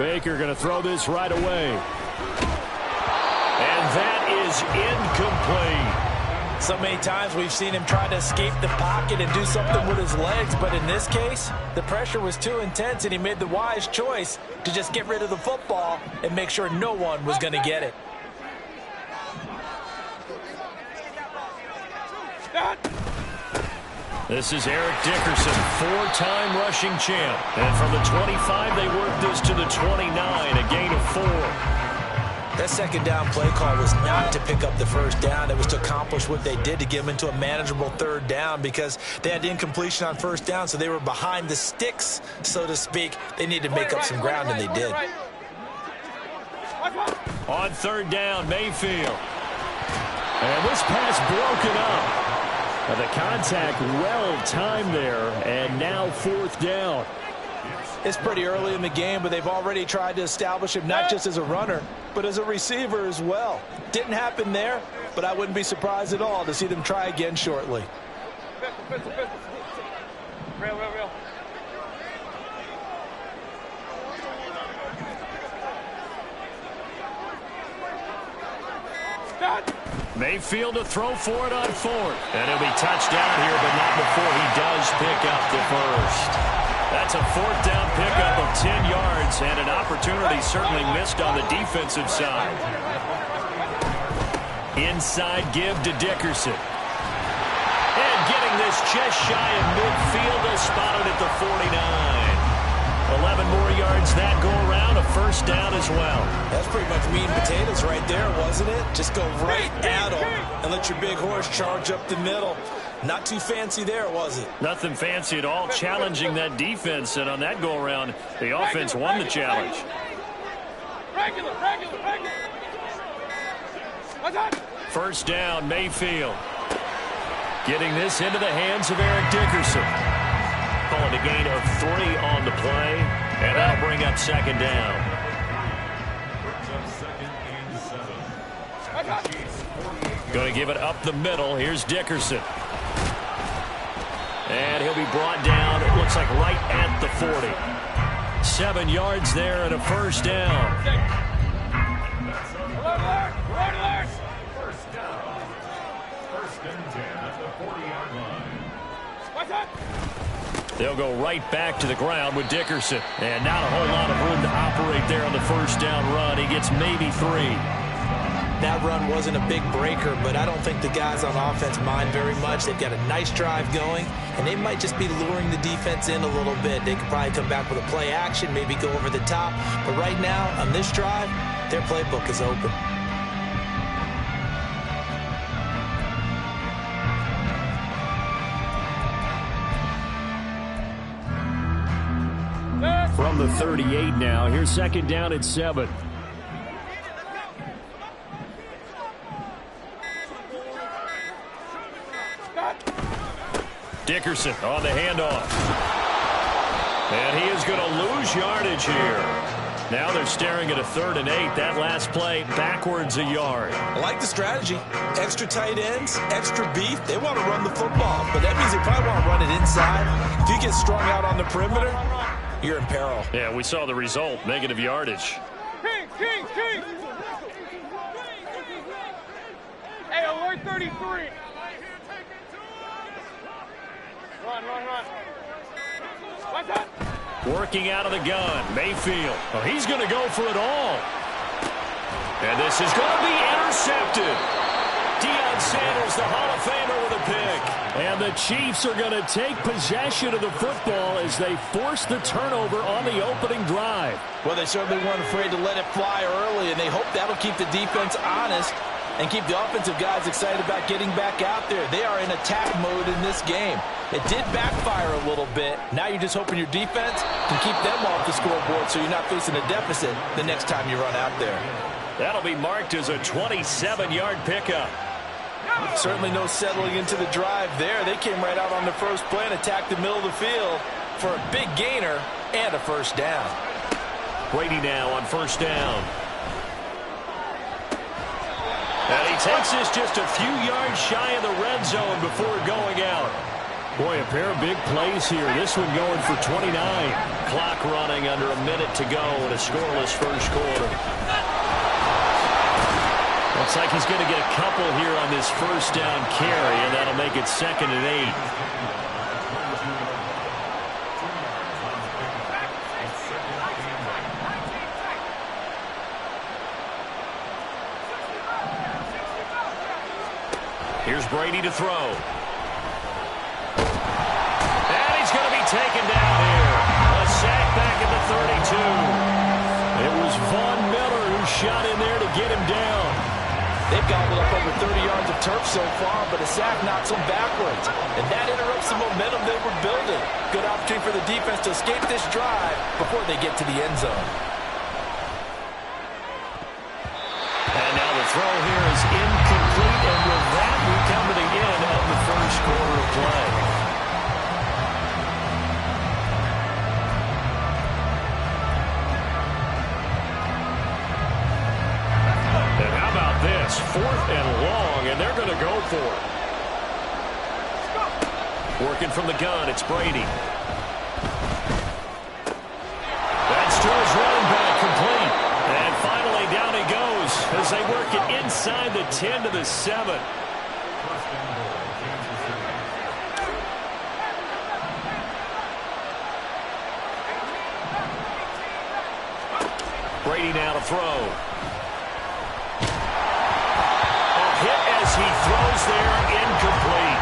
Baker going to throw this right away. And that is incomplete. So many times we've seen him try to escape the pocket and do something with his legs, but in this case, the pressure was too intense and he made the wise choice to just get rid of the football and make sure no one was going to get it. This is Eric Dickerson, four-time rushing champ. And from the 25, they worked this to the 29, a gain of 4. That second down play call was not to pick up the first down. It was to accomplish what they did to get them into a manageable third down because they had incompletion on first down, so they were behind the sticks, so to speak. They needed to make up some ground, and they did. On third down, Mayfield. And this pass broken up. The contact well-timed there, and now fourth down. It's pretty early in the game, but they've already tried to establish him not just as a runner, but as a receiver as well. Didn't happen there, but I wouldn't be surprised at all to see them try again shortly. Real. Mayfield to throw for it on fourth. And he'll be touchdown here, but not before he does pick up the first. That's a fourth down pickup of 10 yards, and an opportunity certainly missed on the defensive side. Inside give to Dickerson. And getting this just shy of midfield, they'll spot it at the 49. 11 more yards that go around, a first down as well. That's pretty much meat and potatoes right there, wasn't it? Just go right at them and let your big horse charge up the middle. Not too fancy there, was it? Nothing fancy at all, challenging that defense, and on that go-around, the offense won the challenge. Regular. First down, Mayfield. Getting this into the hands of Eric Dickerson. Calling a gain of 3 on the play, and that'll bring up second down. Going to give it up the middle. Here's Dickerson. And he'll be brought down, it looks like right at the 40. 7 yards there and a first down. They'll go right back to the ground with Dickerson. And not a whole lot of room to operate there on the first down run. He gets maybe 3. That run wasn't a big breaker, but I don't think the guys on offense mind very much. They've got a nice drive going, and they might just be luring the defense in a little bit. They could probably come back with a play action, maybe go over the top. But right now, on this drive, their playbook is open. From the 38 now, here's second down at 7. Dickerson on the handoff. And he is going to lose yardage here. Now they're staring at a 3rd and 8. That last play, backwards a yard. I like the strategy. Extra tight ends, extra beef. They want to run the football, but that means they probably want to run it inside. If you get strung out on the perimeter, you're in peril. Yeah, we saw the result, negative yardage. King. Hey, alert 33. Run. What's that? Working out of the gun, Mayfield. Oh, he's going to go for it all. And this is going to be intercepted. Deion Sanders, the Hall of Famer, with a pick. And the Chiefs are going to take possession of the football as they force the turnover on the opening drive. Well, they certainly weren't afraid to let it fly early, and they hope that'll keep the defense honest and keep the offensive guys excited about getting back out there. They are in attack mode in this game. It did backfire a little bit. Now you're just hoping your defense can keep them off the scoreboard so you're not facing a deficit the next time you run out there. That'll be marked as a 27-yard pickup. Certainly no settling into the drive there. They came right out on the first play and attacked the middle of the field for a big gainer and a first down. Brady now on first down. And he takes this just a few yards shy of the red zone before going out. Boy, a pair of big plays here. This one going for 29. Clock running under a minute to go in a scoreless first quarter. Looks like he's going to get a couple here on this first down carry, and that'll make it 2nd and 8. Here's Brady to throw. And he's going to be taken down here. A sack back at the 32. It was Von Miller who shot in there to get him down. They've gobbled up over 30 yards of turf so far, but a sack knocks them backwards. And that interrupts the momentum they were building. Good opportunity for the defense to escape this drive before they get to the end zone. And now the throw here is incomplete, and with that, we come to the end of the first quarter of play. And how about this? 4th and long, and they're going to go for it. Working from the gun, it's Brady. That's to his running back, complete. And finally, down he goes as they work it inside the 10 to the 7. Brady now to throw. A hit as he throws there, incomplete.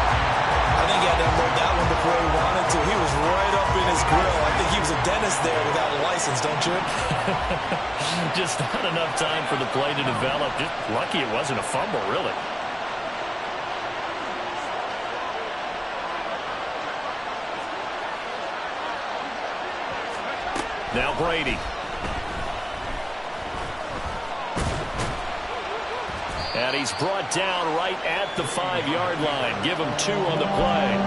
I think he had to unload that one before he wanted to. He was right up in his grill. I think he was a dentist there without a license, don't you? Just not enough time for the play to develop. Just lucky it wasn't a fumble, really. Now Brady. And he's brought down right at the 5-yard line. Give him 2 on the play.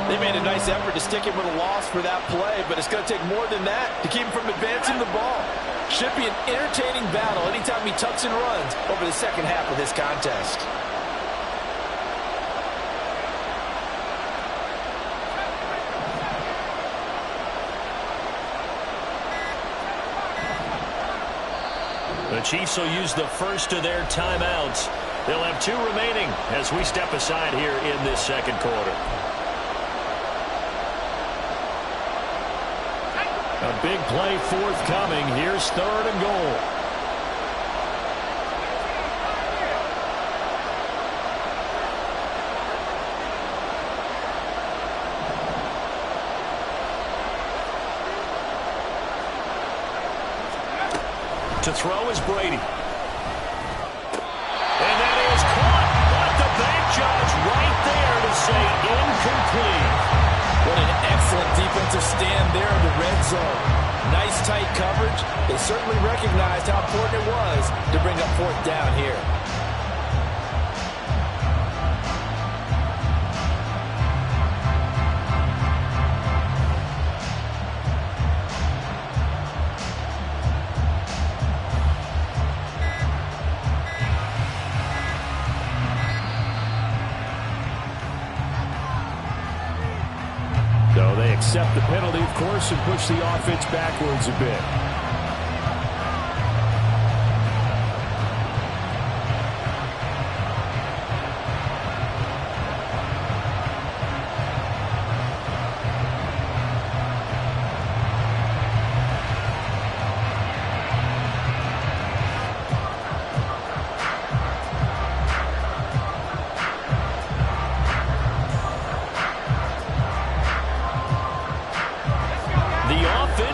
They made a nice effort to stick him with a loss for that play, but it's going to take more than that to keep him from advancing the ball. Should be an entertaining battle anytime he tucks and runs over the second half of this contest. The Chiefs will use the first of their timeouts. They'll have 2 remaining as we step aside here in this second quarter. A big play forthcoming. Here's 3rd and goal. To throw is Brady. And that is caught. But the back judge right there to say incomplete. What an excellent defensive stand there in the red zone. Nice tight coverage. They certainly recognized how important it was to bring up 4th down here. So they accept the penalty, of course, and push the offense backwards a bit.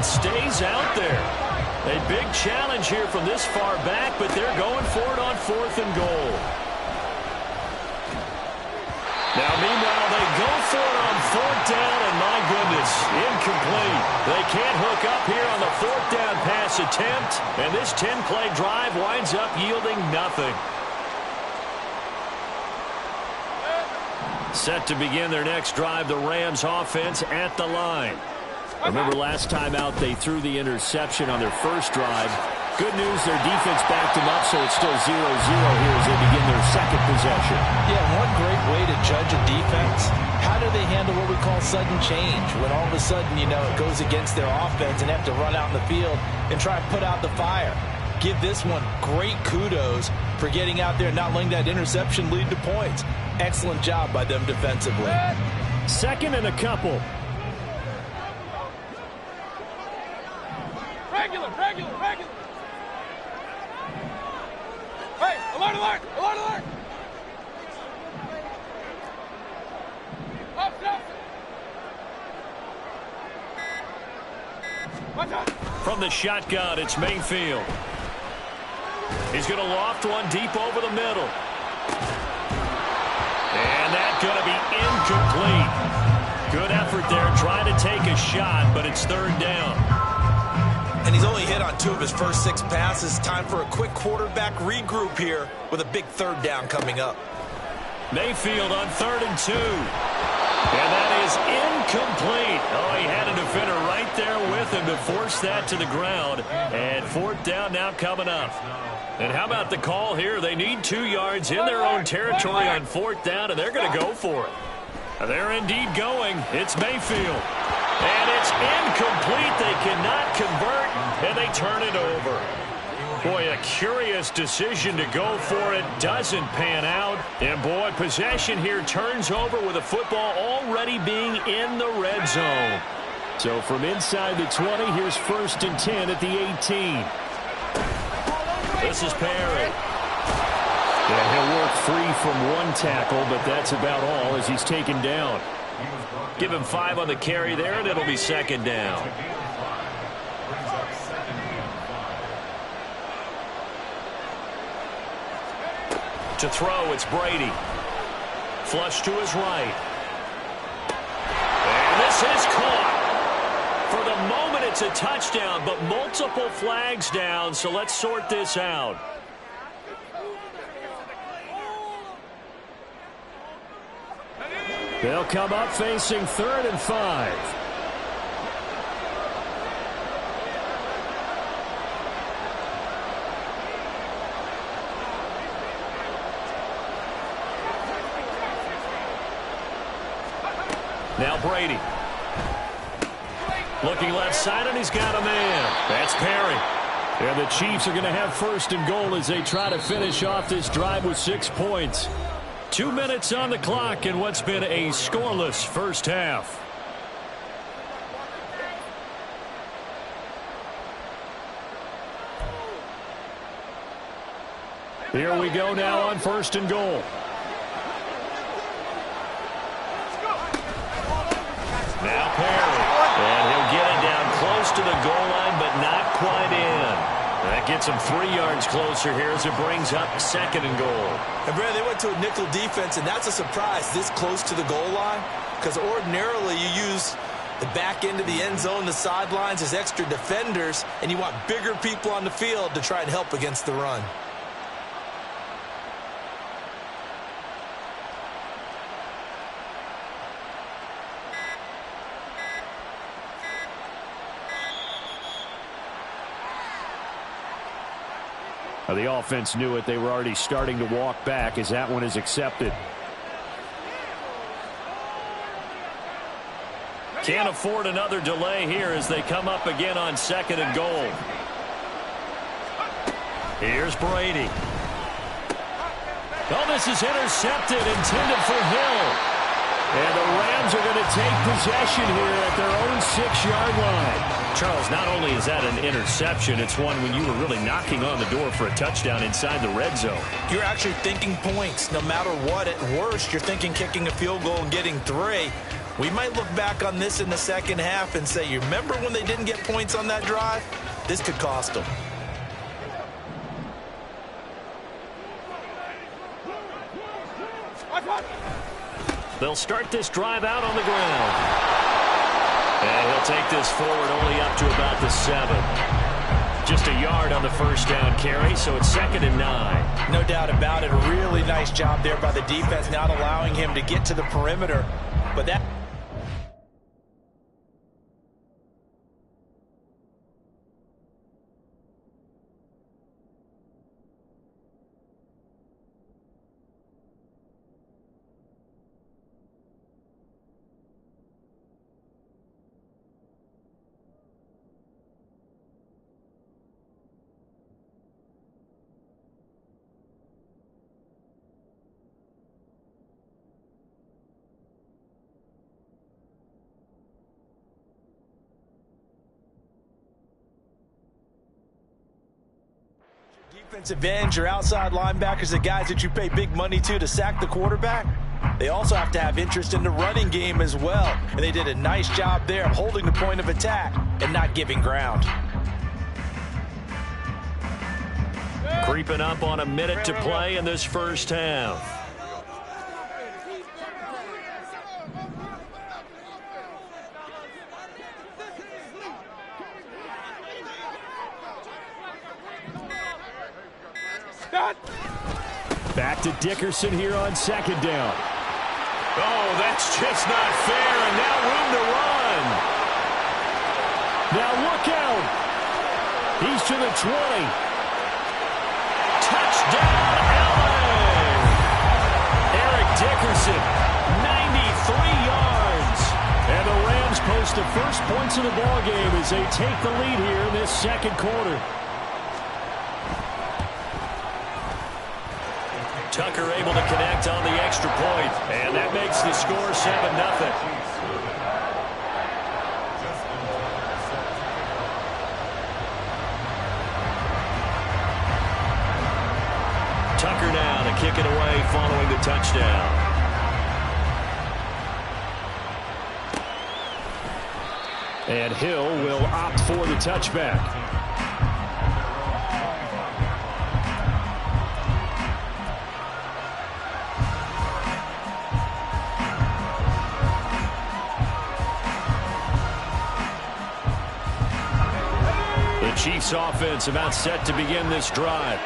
Stays out there. A big challenge here from this far back, but they're going for it on 4th and goal. Now, meanwhile, they go for it on 4th down, and my goodness, incomplete. They can't hook up here on the 4th down pass attempt, and this 10-play drive winds up yielding nothing. Set to begin their next drive, the Rams offense at the line. Remember last time out they threw the interception on their first drive. Good news, their defense backed them up, so it's still 0-0 here as they begin their second possession. Yeah, one great way to judge a defense. How do they handle what we call sudden change? When all of a sudden, you know, it goes against their offense and they have to run out in the field and try and put out the fire. Give this one great kudos for getting out there and not letting that interception lead to points. Excellent job by them defensively. Second and a couple. Regular. Hey, alert. Up. Watch out. From the shotgun, it's Mayfield. He's going to loft one deep over the middle. And that's going to be incomplete. Good effort there trying to take a shot, but it's third down. And he's only hit on 2 of his first 6 passes. Time for a quick quarterback regroup here with a big third down coming up. Mayfield on 3rd and 2. And that is incomplete. Oh, he had a defender right there with him to force that to the ground. And 4th down now coming up. And how about the call here? They need 2 yards in their own territory on 4th down, and they're going to go for it. They're indeed going. It's Mayfield. And it's incomplete. They cannot convert, and they turn it over. Boy, a curious decision to go for it. Doesn't pan out. And, boy, possession here turns over with the football already being in the red zone. So from inside the 20, here's 1st and 10 at the 18. This is Perry. Yeah, he'll work free from 1 tackle, but that's about all as he's taken down. Give him 5 on the carry there, and it'll be 2nd down. To throw, it's Brady. Flush to his right. And this is caught. For the moment, it's a touchdown, but multiple flags down, so let's sort this out. They'll come up facing 3rd and 5. Now Brady. Looking left side, and he's got a man. That's Perry. And the Chiefs are going to have 1st and goal as they try to finish off this drive with 6 points. 2 minutes on the clock in what's been a scoreless first half. Here we go now on 1st and goal. Now Perry. And he'll get it down close to the goal line, but not quite in. That gets him 3 yards closer here as it brings up 2nd and goal. And Brad, they went to a nickel defense, and that's a surprise this close to the goal line, because ordinarily you use the back end of the end zone, the sidelines as extra defenders, and you want bigger people on the field to try and help against the run. The offense knew it. They were already starting to walk back as that one is accepted. Can't afford another delay here as they come up again on 2nd and goal. Here's Brady. Oh, this is intercepted, intended for Hill. And the Rams are going to take possession here at their own 6-yard line. Charles, not only is that an interception, it's one when you were really knocking on the door for a touchdown inside the red zone. You're actually thinking points. No matter what, at worst, you're thinking kicking a field goal and getting 3. We might look back on this in the second half and say, you remember when they didn't get points on that drive? This could cost them. They'll start this drive out on the ground. And he'll take this forward only up to about the 7. Just a yard on the 1st down carry, so it's 2nd and 9. No doubt about it. A really nice job there by the defense, not allowing him to get to the perimeter. But that... Defensive ends, your outside linebackers, the guys that you pay big money to sack the quarterback, they also have to have interest in the running game as well. And they did a nice job there of holding the point of attack and not giving ground. Creeping up on a minute to play in this first half. Back to Dickerson here on second down. Oh, that's just not fair, and now room to run. Now look out. He's to the 20. Touchdown, LA! Eric Dickerson, 93 yards. And the Rams post the first points of the ballgame as they take the lead here in this second quarter. Tucker able to connect on the extra point, and that makes the score 7-0. Tucker now to kick it away following the touchdown. And Hill will opt for the touchback. Chiefs offense about set to begin this drive.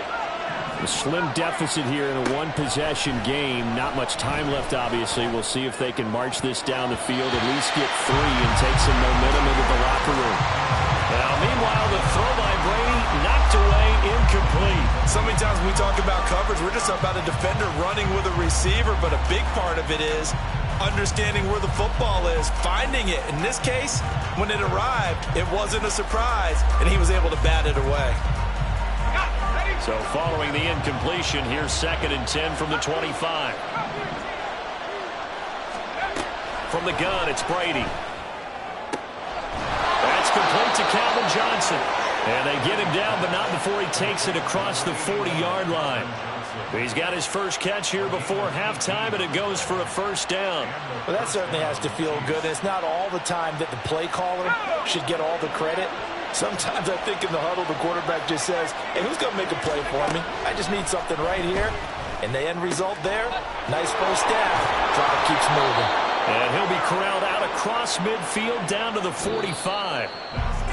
A slim deficit here in a one-possession game. Not much time left, obviously. We'll see if they can march this down the field, at least get 3 and take some momentum into the locker room. Now, meanwhile, the throw by Brady knocked away, incomplete. So many times when we talk about coverage, we're just about a defender running with a receiver, but a big part of it is understanding where the football is, finding it. In this case, when it arrived, it wasn't a surprise, and he was able to bat it away. So following the incompletion, here's 2nd and 10 from the 25. From the gun, it's Brady. That's complete to Calvin Johnson. And they get him down, but not before he takes it across the 40-yard line. He's got his first catch here before halftime, and it goes for a first down. Well, that certainly has to feel good. It's not all the time that the play caller should get all the credit. Sometimes I think in the huddle, the quarterback just says, hey, who's going to make a play for me? I just need something right here. And the end result there, nice first down. Drive keeps moving. And he'll be corralled out across midfield down to the 45.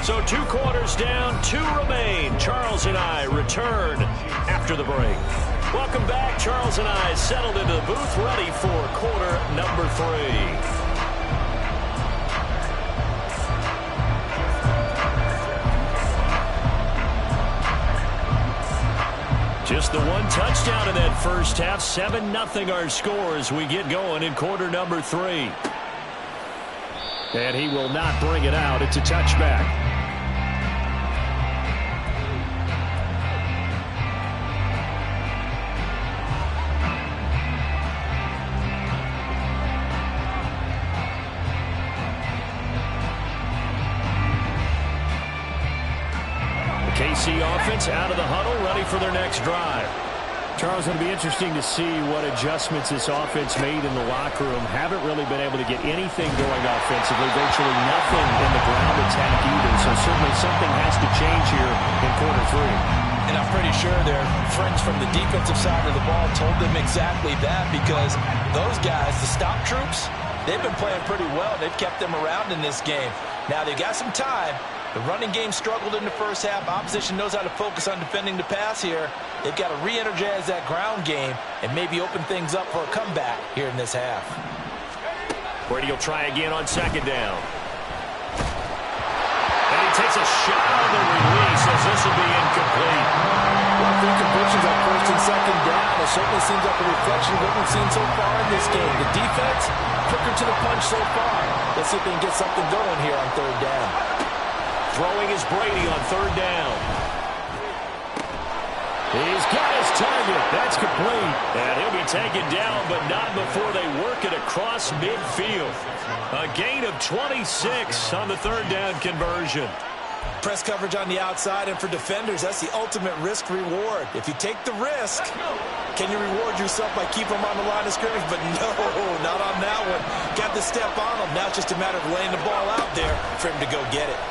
So 2 quarters down, 2 remain. Charles and I return after the break. Welcome back. Charles and I settled into the booth, ready for quarter number 3. Just the one touchdown in that first half. 7-0 our score as we get going in quarter number 3. And he will not bring it out. It's a touchback. KC offense out of the huddle, ready for their next drive. Charles, it'll be interesting to see what adjustments this offense made in the locker room. Haven't really been able to get anything going offensively, virtually nothing in the ground attack either. So certainly something has to change here in quarter 3. And I'm pretty sure their friends from the defensive side of the ball told them exactly that, because those guys, the stop troops, they've been playing pretty well. They've kept them around in this game. Now they got some time. The running game struggled in the first half. Opposition knows how to focus on defending the pass here. They've got to re-energize that ground game and maybe open things up for a comeback here in this half. Brady will try again on second down. And he takes a shot on the release as this will be incomplete. Well, the conversions on first and second down, it certainly seems like a reflection of what we've seen so far in this game. The defense, quicker to the punch so far. Let's see if they can get something going here on third down. Throwing is Brady on third down. He's got his target. That's complete. And he'll be taken down, but not before they work it across midfield. A gain of 26 on the third down conversion. Press coverage on the outside, and for defenders, that's the ultimate risk-reward. If you take the risk, can you reward yourself by keeping them on the line of scrimmage? But no, not on that one. Got the step on him. Now it's just a matter of laying the ball out there for him to go get it.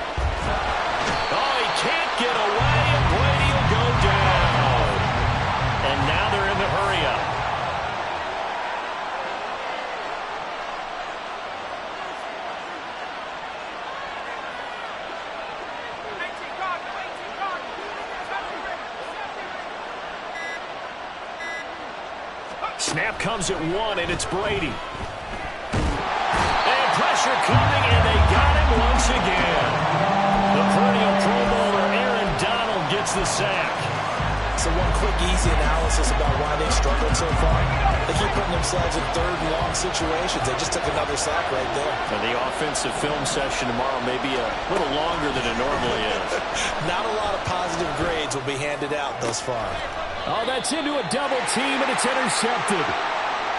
Oh, he can't get away, and Brady will go down. And now they're in the hurry-up. Snap comes at 1, and it's Brady. And pressure coming, and they got him once again. The perennial Pro Bowler Aaron Donald gets the sack. So one quick, easy analysis about why they've struggled so far. They keep putting themselves in third and long situations. They just took another sack right there. And the offensive film session tomorrow may be a little longer than it normally is. Not a lot of positive grades will be handed out thus far. Oh, that's into a double team, and it's intercepted.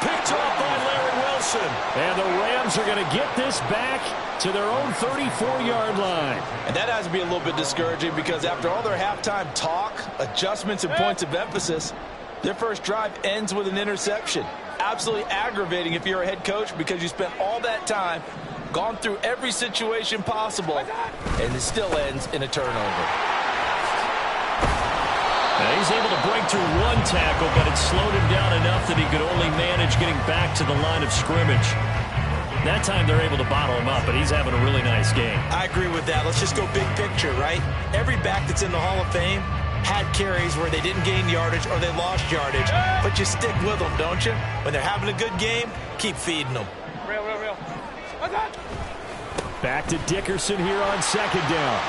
Picked off by Larry Wilson. And the Rams are going to get this back to their own 34-yard line. And that has to be a little bit discouraging because after all their halftime talk, adjustments, and points of emphasis, their first drive ends with an interception. Absolutely aggravating if you're a head coach because you spent all that time, gone through every situation possible, and it still ends in a turnover. Now he's able to break through one tackle, but it slowed him down enough that he could only manage getting back to the line of scrimmage. That time they're able to bottle him up, but he's having a really nice game. I agree with that. Let's just go big picture, right? Every back that's in the Hall of Fame had carries where they didn't gain yardage or they lost yardage, but you stick with them, don't you? When they're having a good game, keep feeding them. Real. Back to Dickerson here on second down.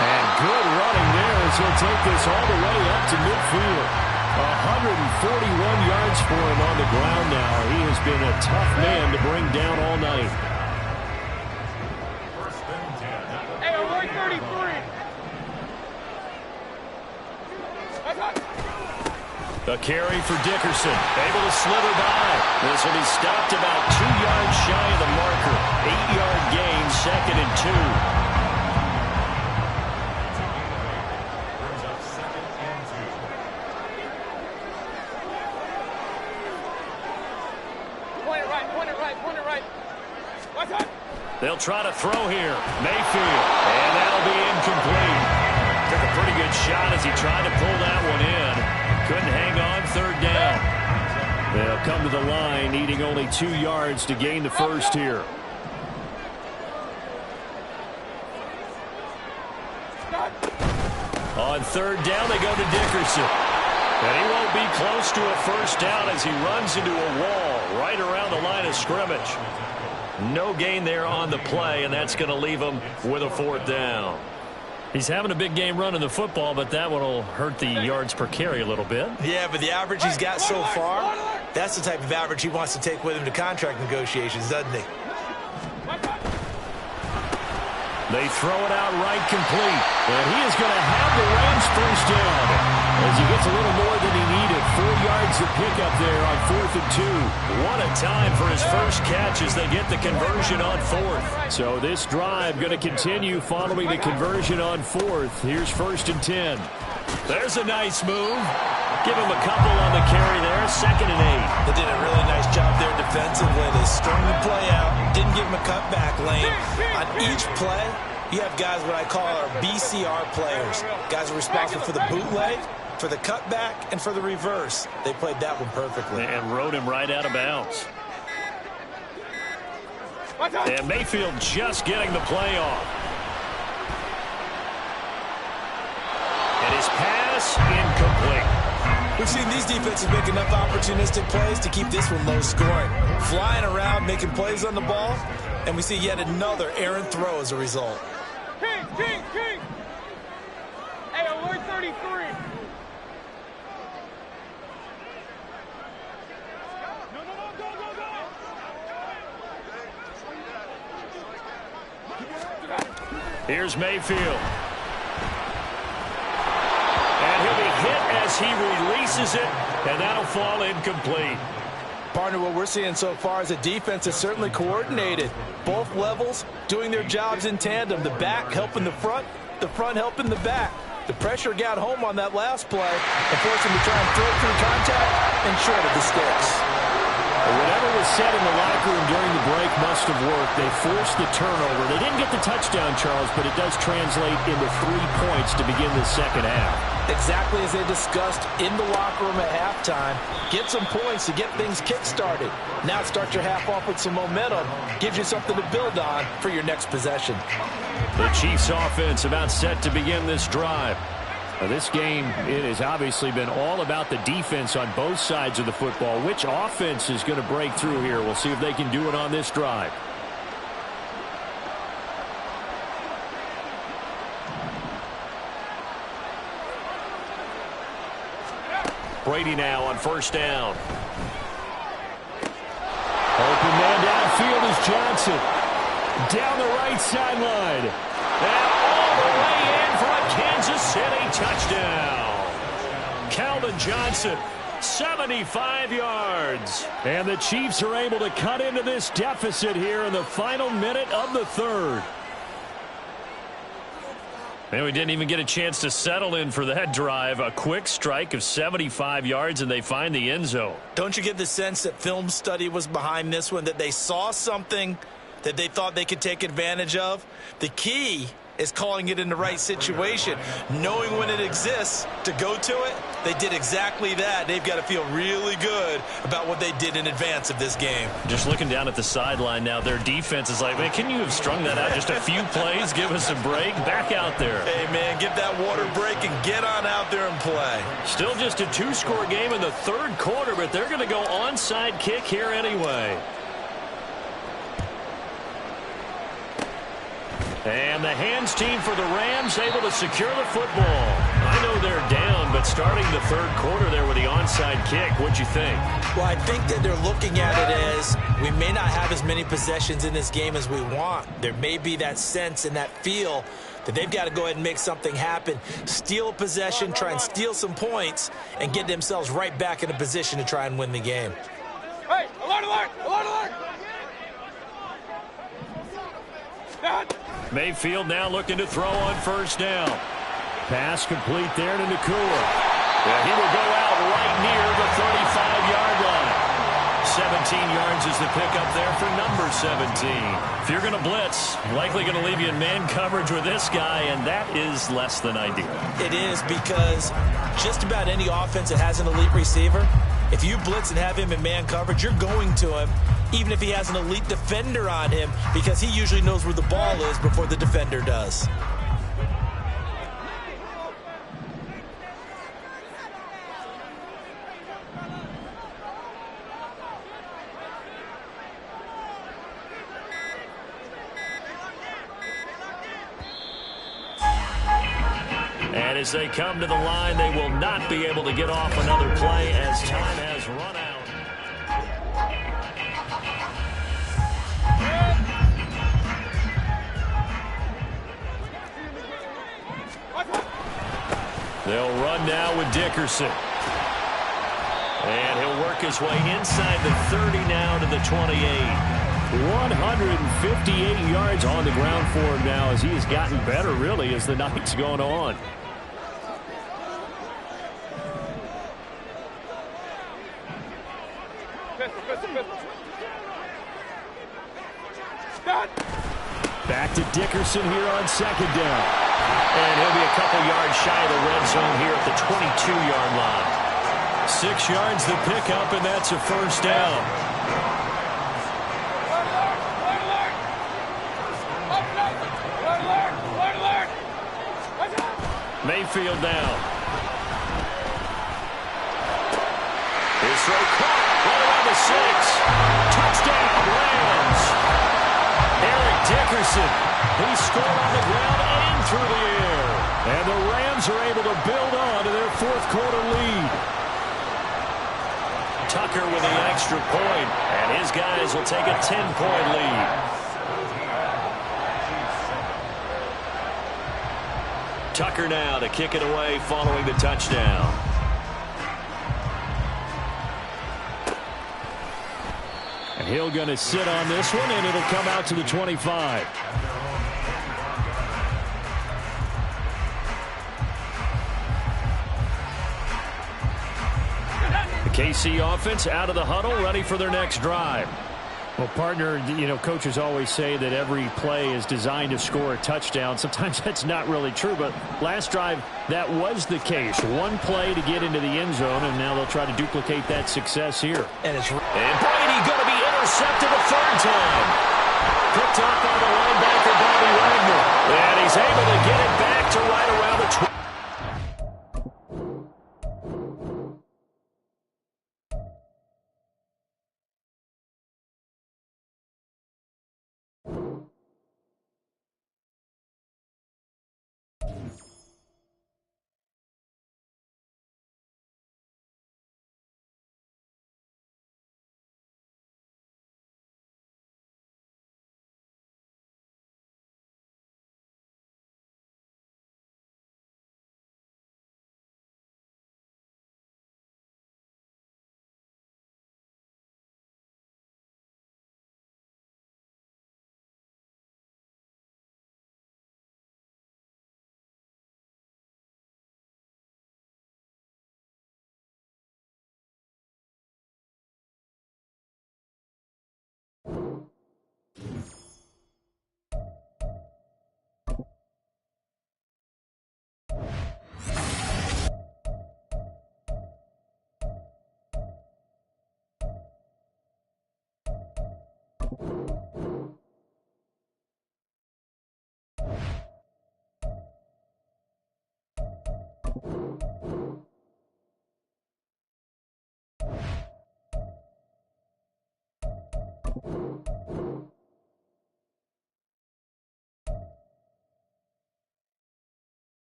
And good running there as he'll take this all the way up to midfield. 141 yards for him on the ground now. He has been a tough man to bring down all night. Hey, Roy 33. A carry for Dickerson. Able to slither by. This will be stopped about 2 yards shy of the marker. 8-yard gain, 2nd and 2. Point it right. What's up? They'll try to throw here. Mayfield. And that'll be incomplete. Took a pretty good shot as he tried to pull that one in. Couldn't hang on, 3rd down. They'll come to the line, needing only 2 yards to gain the first here. On 3rd down, they go to Dickerson. And he won't be close to a first down as he runs into a wall right around the line of scrimmage. No gain there on the play, and that's going to leave him with a 4th down. He's having a big game running the football, but that one will hurt the yards per carry a little bit. Yeah, but the average he's got so far, that's the type of average he wants to take with him to contract negotiations, doesn't he? They throw it out right complete. And he is going to have the Rams first down as he gets a little more than he needed. 4 yards of pickup there on 4th and 2. What a time for his first catch as they get the conversion on 4th. So this drive going to continue following the conversion on 4th. Here's 1st and 10. There's a nice move. Give him a couple on the carry there. 2nd and 8. They did a really nice job there defensively. They strung the play out. Didn't give him a cutback lane. On each play, you have guys what I call our BCR players. Guys are responsible for the bootleg, for the cutback, and for the reverse. They played that one perfectly. And rode him right out of bounds. And Mayfield just getting the play off. And his pass incomplete. We've seen these defenses make enough opportunistic plays to keep this one low scoring. Flying around, making plays on the ball, and we see yet another errant throw as a result. King! Hey, alert 33. Here's Mayfield. And he'll be hit as he releases it, and that'll fall incomplete. Partner, what we're seeing so far is the defense is certainly coordinated. Both levels doing their jobs in tandem. The back helping the front helping the back. The pressure got home on that last play and forced him to try and throw through contact and short of the sticks. Whatever was said in the locker room during the break must have worked. They forced the turnover. They didn't get the touchdown, Charles, but it does translate into 3 points to begin the second half. Exactly as they discussed in the locker room at halftime. Get some points to get things kick-started. Now start your half off with some momentum. Gives you something to build on for your next possession. The Chiefs offense about set to begin this drive. Now, this game, it has obviously been all about the defense on both sides of the football. Which offense is going to break through here? We'll see if they can do it on this drive. Brady now on first down. Open man downfield is Johnson. Down the right sideline. And all the way in for a Kansas City touchdown. Calvin Johnson, 75 yards. And the Chiefs are able to cut into this deficit here in the final minute of the third. And we didn't even get a chance to settle in for that drive. A quick strike of 75 yards, and they find the end zone. Don't you get the sense that film study was behind this one, that they saw something that they thought they could take advantage of? The key is calling it in the right situation, knowing when it exists to go to it. They did exactly that. They've got to feel really good about what they did in advance of this game. Just looking down at the sideline now, their defense is like, man, can you have strung that out just a few plays? Give us a break. Back out there. Hey, man, get that water break and get on out there and play. Still just a 2-score game in the third quarter, but they're going to go onside kick here anyway. And the hands team for the Rams able to secure the football. I know they're down, but starting the third quarter there with the onside kick, what'd you think? Well, I think that they're looking at it as we may not have as many possessions in this game as we want. There may be that sense and that feel that they've got to go ahead and make something happen, steal a possession, try and steal some points, and get themselves right back in a position to try and win the game. Hey, alert, alert, alert, alert! Mayfield now looking to throw on first down. Pass complete there to Nakua. Yeah, he will go out right near the 35-yard line. 17 yards is the pickup there for number 17. If you're going to blitz, likely going to leave you in man coverage with this guy, and that is less than ideal. It is, because just about any offense that has an elite receiver, if you blitz and have him in man coverage, you're going to him, even if he has an elite defender on him, because he usually knows where the ball is before the defender does. And as they come to the line, they will not be able to get off another play as time has run out. They'll run now with Dickerson. And he'll work his way inside the 30 now to the 28. 158 yards on the ground for him now as he has gotten better, really, as the night's going on. Back to Dickerson here on second down. And he'll be a couple yards shy of the red zone here at the 22-yard line. 6 yards the pickup, and that's a first down. Mayfield down. His throw caught right around the 6. Touchdown, Rams. Eric Dickerson. He scored on the ground and through the air. And the Rams are able to build on to their fourth quarter lead. Tucker with the extra point, and his guys will take a 10-point lead. Tucker now to kick it away following the touchdown. Hill going to sit on this one, and it'll come out to the 25. The KC offense out of the huddle, ready for their next drive. Well, partner, coaches always say that every play is designed to score a touchdown. Sometimes that's not really true, but last drive, that was the case. One play to get into the end zone, and now they'll try to duplicate that success here. And Brady going to be intercepted a third time. Picked up by the linebacker, Bobby Wagner. And he's able to get it back to right around the 20.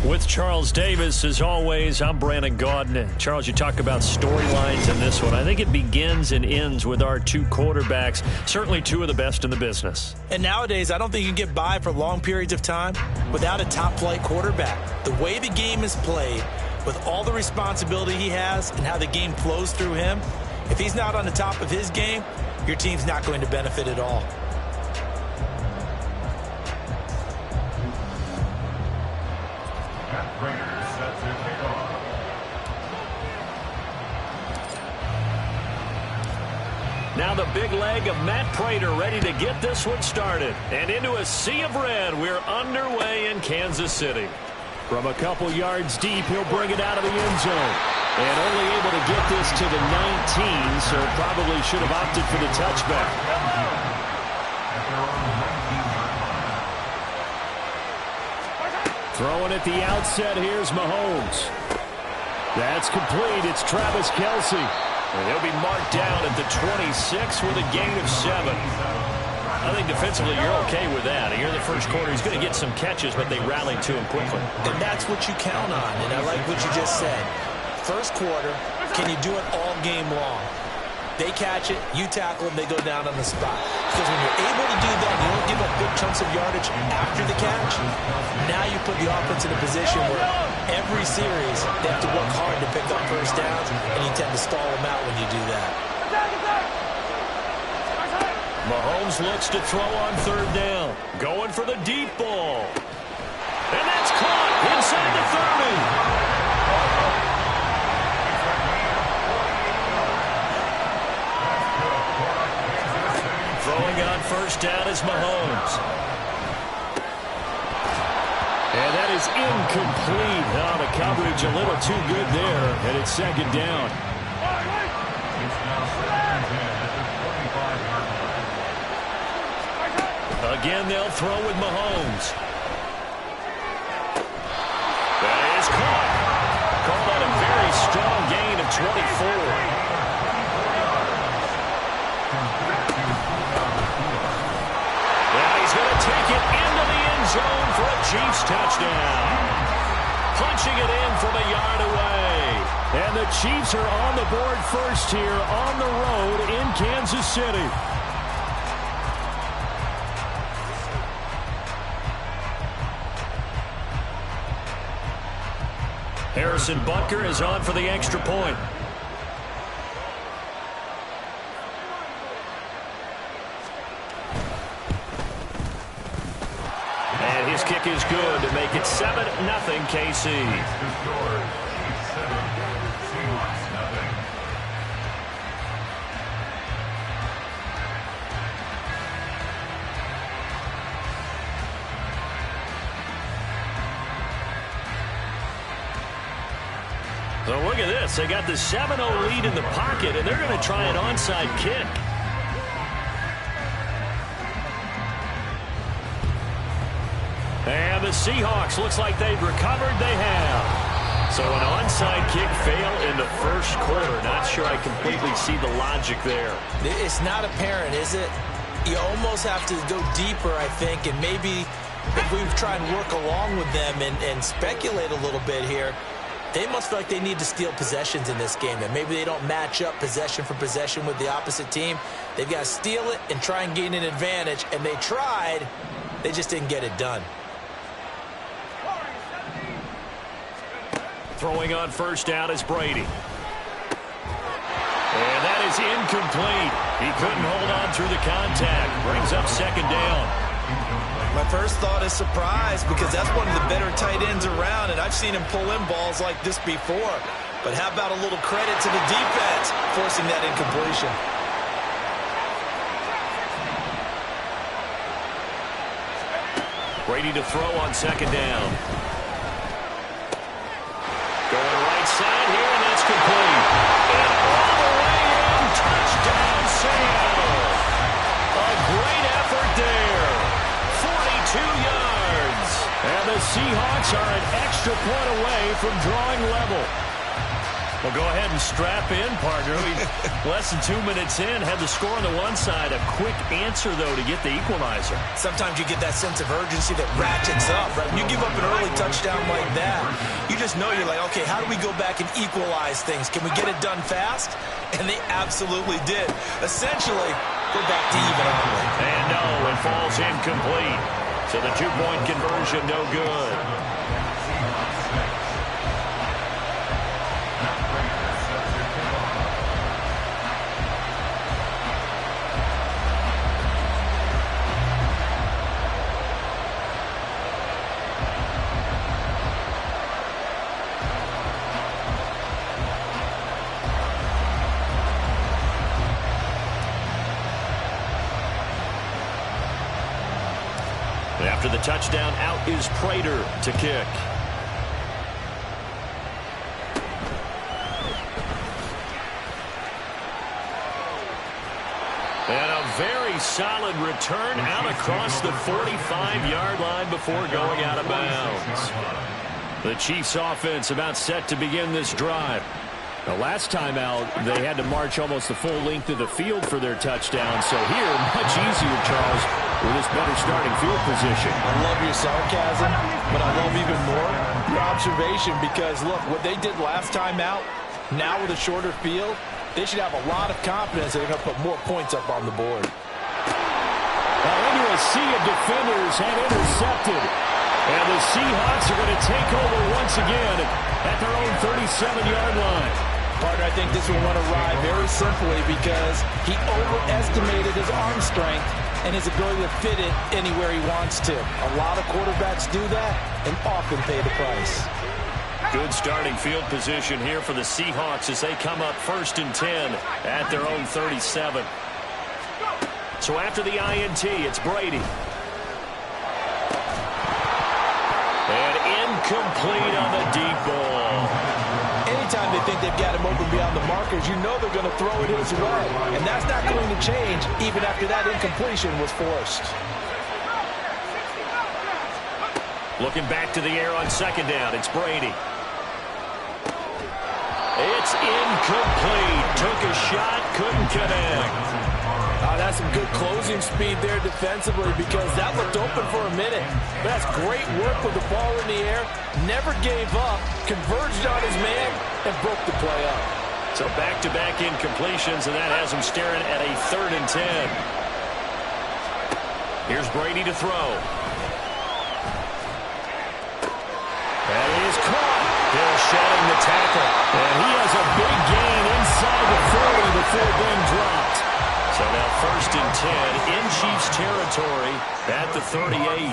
With Charles Davis, as always, I'm Brandon Gaudin. Charles, you talk about storylines in this one. I think it begins and ends with our two quarterbacks, certainly two of the best in the business. And nowadays, I don't think you can get by for long periods of time without a top-flight quarterback. The way the game is played, with all the responsibility he has and how the game flows through him, if he's not on the top of his game, your team's not going to benefit at all. Now the big leg of Matt Prater ready to get this one started. And into a sea of red, we're underway in Kansas City. From a couple yards deep, he'll bring it out of the end zone. And only able to get this to the 19, so probably should have opted for the touchback. Throwing at the outset, here's Mahomes. That's complete. It's Travis Kelce. And he'll be marked down at the 26 with a gain of 7. I think defensively you're okay with that. Here in the first quarter, he's going to get some catches, but they rallied to him quickly. And that's what you count on, and I like what you just said. First quarter, can you do it all game long? They catch it, you tackle them, they go down on the spot. Because when you're able to do that, you don't give up big chunks of yardage after the catch. Now you put the offense in a position where every series they have to work hard to pick up first downs, and you tend to stall them out when you do that. Mahomes looks to throw on third down. Going for the deep ball. And that's caught inside the 30. Throwing on first down is Mahomes. And that is incomplete. Oh, the coverage a little too good there, and it's second down. Again, they'll throw with Mahomes. That is caught. Call that a very strong gain of 24. He's going to take it into the end zone for a Chiefs touchdown. Punching it in from a yard away. And the Chiefs are on the board first here on the road in Kansas City. Harrison Butker is on for the extra point. And his kick is good to make it 7-0 KC. So look at this. They got the 7-0 lead in the pocket, and they're going to try an onside kick. And the Seahawks, looks like they've recovered. They have. So an onside kick fail in the first quarter. Not sure I completely see the logic there. It's not apparent, is it? You almost have to go deeper, I think, and maybe if we try and work along with them and speculate a little bit here, they must feel like they need to steal possessions in this game, and maybe they don't match up possession for possession with the opposite team. They've got to steal it and try and gain an advantage, and they tried. They just didn't get it done. Throwing on first down is Brady. And that is incomplete. He couldn't hold on through the contact. Brings up second down. My first thought is surprise, because that's one of the better tight ends around, and I've seen him pull in balls like this before. But how about a little credit to the defense forcing that incompletion? Brady to throw on second down. Going right side here, and that's complete. And all the way in, touchdown Sam. A great effort there. 42 yards. And the Seahawks are an extra point away from drawing level. Well, go ahead and strap in, partner. Less than 2 minutes in, had the score on the one side. A quick answer, though, to get the equalizer. Sometimes you get that sense of urgency that ratchets up, right? When you give up an early touchdown like that, you just know you're like, okay, how do we go back and equalize things? Can we get it done fast? And they absolutely did. Essentially, we're back to even. And no, it falls incomplete. So the two-point conversion, no good. After the touchdown, out is Prater to kick. And a very solid return out across the 45-yard line before going out of bounds. The Chiefs offense about set to begin this drive. The last time out, they had to march almost the full length of the field for their touchdown. So here, much easier, Charles, with this better starting field position. I love your sarcasm, but I love even more your observation because, look, what they did last time out, now with a shorter field, they should have a lot of confidence that they're going to put more points up on the board. Now into a sea of defenders and intercepted. And the Seahawks are going to take over once again at their own 37-yard line. Partner, I think this one went awry very simply because he overestimated his arm strength and his ability to fit it anywhere he wants to. A lot of quarterbacks do that and often pay the price. Good starting field position here for the Seahawks as they come up 1st and 10 at their own 37. So after the INT, it's Brady. And incomplete on the deep ball. Anytime they think they've got him open beyond the markers, you know they're going to throw it his way. And that's not going to change even after that incompletion was forced. Looking back to the air on 2nd down, it's Brady. It's incomplete. Took a shot, couldn't connect. That's some good closing speed there defensively because that looked open for a minute. But that's great work with the ball in the air. Never gave up, converged on his man, and broke the play up. So back-to-back incompletions, and that has him staring at a 3rd and 10. Here's Brady to throw. That is caught. Hill shedding the tackle. And he has a big gain inside the 40 before being dropped. So now 1st and 10 in Chiefs territory at the 38.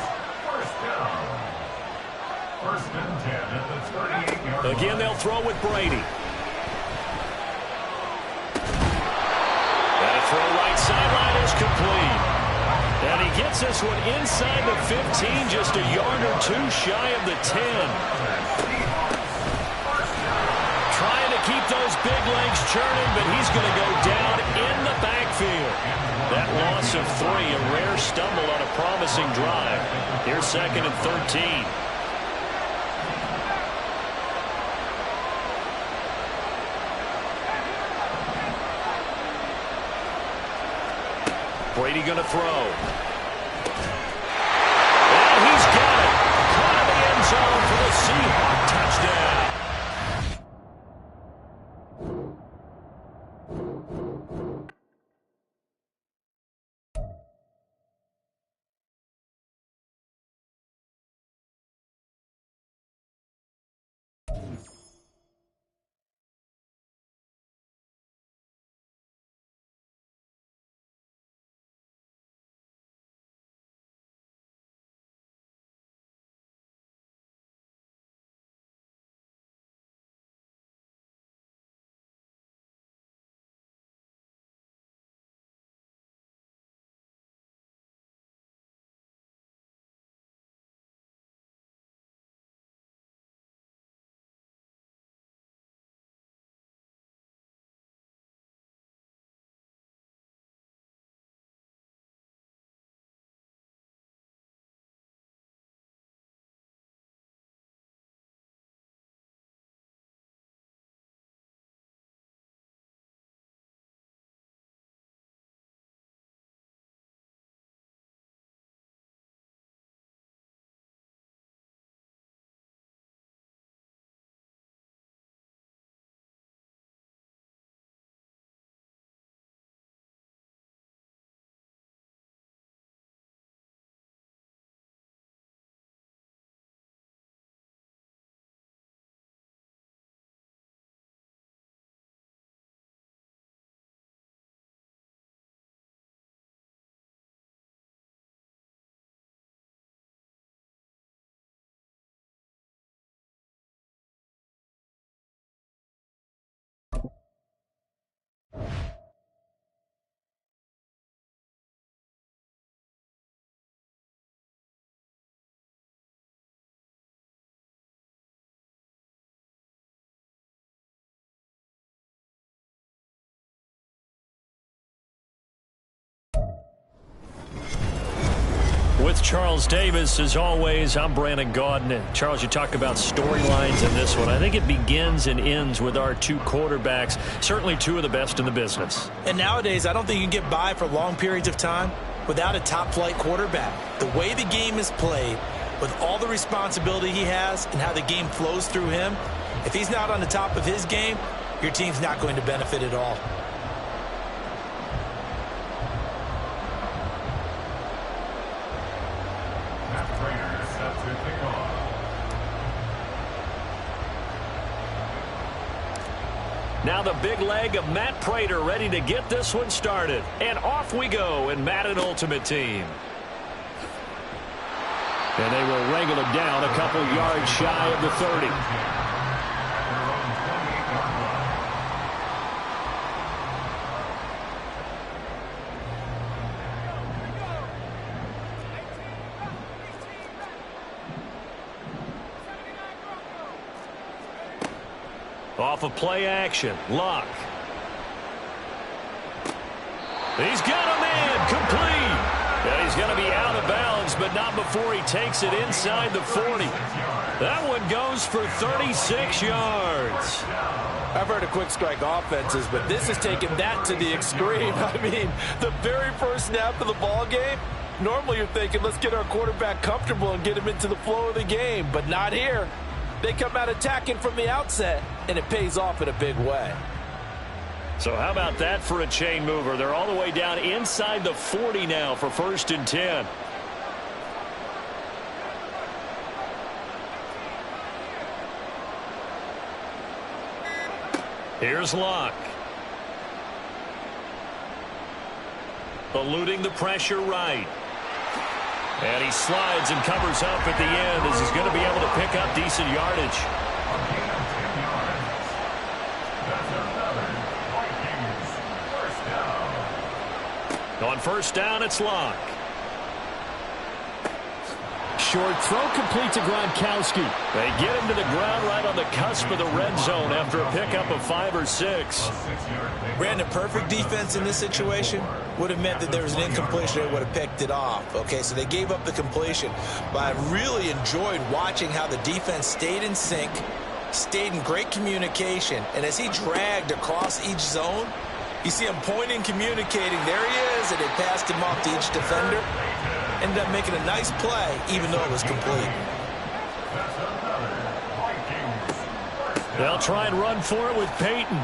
First and 10 at the 38-yard line. Again, they'll throw with Brady. That throw right sideline is complete. And he gets this one inside the 15, just a yard or two shy of the 10. Trying to keep those big legs churning, but he's going to go down in the backfield. That loss of 3, a rare stumble on a promising drive. Here's 2nd and 13. Brady going to throw. And he's got it. Caught in the end zone for the Seahawks touchdown. Charles Davis. As always, I'm Brandon Gaudin. Charles, you talk about storylines in this one. I think it begins and ends with our two quarterbacks, certainly two of the best in the business. And nowadays, I don't think you can get by for long periods of time without a top-flight quarterback. The way the game is played, with all the responsibility he has and how the game flows through him, if he's not on the top of his game, your team's not going to benefit at all. Now the big leg of Matt Prater ready to get this one started. And off we go in Madden Ultimate Team. And they will wrangle him down a couple yards shy of the 30. Off of play action, Luck. He's got a man complete. And he's going to be out of bounds, but not before he takes it inside the 40. That one goes for 36 yards. I've heard of quick strike offenses, but this is taking that to the extreme. I mean, the very first snap of the ball game, normally you're thinking, let's get our quarterback comfortable and get him into the flow of the game, but not here. They come out attacking from the outset, and it pays off in a big way. So how about that for a chain mover? They're all the way down inside the 40 now for 1st and 10. Here's Luck. Eluding the pressure right. And he slides and covers up at the end as he's going to be able to pick up decent yardage. On 1st down, it's Luck. Short throw complete to Gronkowski. They get him to the ground right on the cusp of the red zone after a pickup of 5 or 6. Brandon, perfect defense in this situation would have meant that there was an incompletion. They would have picked it off. Okay, so they gave up the completion. But I really enjoyed watching how the defense stayed in sync, stayed in great communication. And as he dragged across each zone, you see him pointing, communicating. There he is, and they passed him off to each defender. Ended up making a nice play, even though it was complete. They'll try and run for it with Peyton.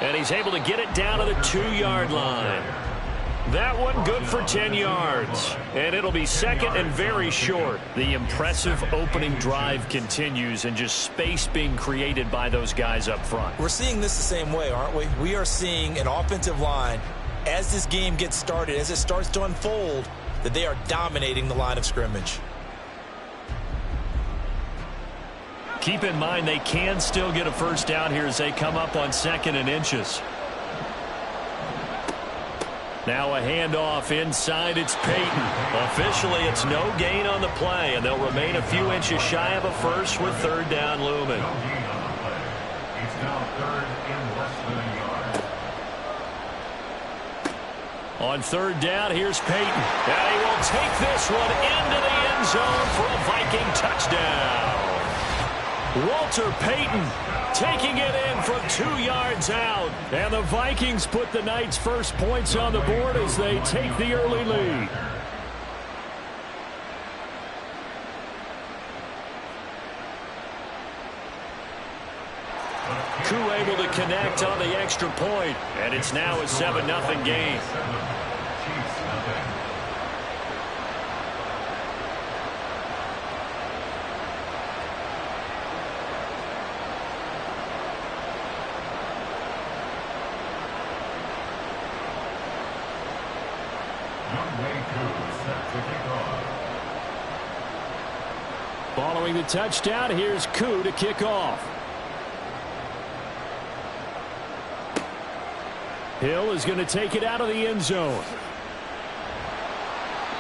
And he's able to get it down to the 2-yard line. That one good for 10 yards. And it'll be 2nd and very short. The impressive opening drive continues and just space being created by those guys up front. We're seeing this the same way, aren't we? We are seeing an offensive line, as this game gets started, as it starts to unfold, that they are dominating the line of scrimmage. Keep in mind they can still get a 1st down here as they come up on 2nd and inches. Now a handoff inside, it's Peyton. Officially, it's no gain on the play, and they'll remain a few inches shy of a 1st with 3rd down looming. It's now 3rd and less than a yard. On 3rd down, here's Peyton. And he will take this one into the end zone for a Viking touchdown. Walter Payton taking it in from 2 yards out. And the Vikings put the Knights' first points on the board as they take the early lead. Koo able to connect on the extra point, and it's now a 7-0 game. Following the touchdown, here's Koo to kick off. Hill is going to take it out of the end zone.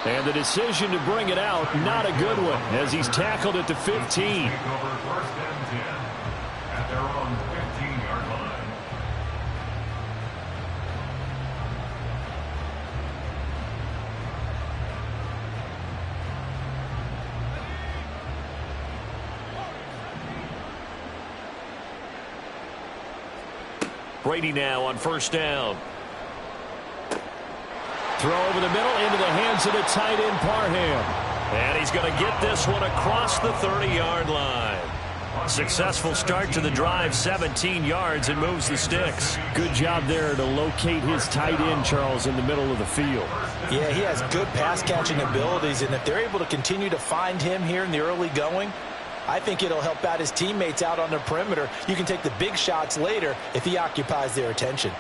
And the decision to bring it out, not a good one, as he's tackled at the 15. At their own 15-yard line. Brady now on first down. Throw over the middle into the hands of the tight end, Parham. And he's going to get this one across the 30-yard line. Successful start to the drive, 17 yards, and moves the sticks. Good job there to locate his tight end, Charles, in the middle of the field. Yeah, he has good pass-catching abilities, and if they're able to continue to find him here in the early going, I think it'll help out his teammates out on the perimeter. You can take the big shots later if he occupies their attention.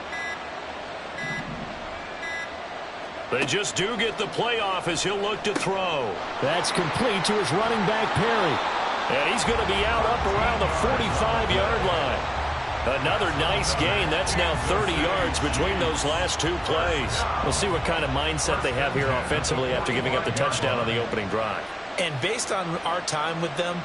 They just do get the playoff as he'll look to throw. That's complete to his running back, Perry. And he's going to be out up around the 45-yard line. Another nice gain. That's now 30 yards between those last two plays. We'll see what kind of mindset they have here offensively after giving up the touchdown on the opening drive. And based on our time with them,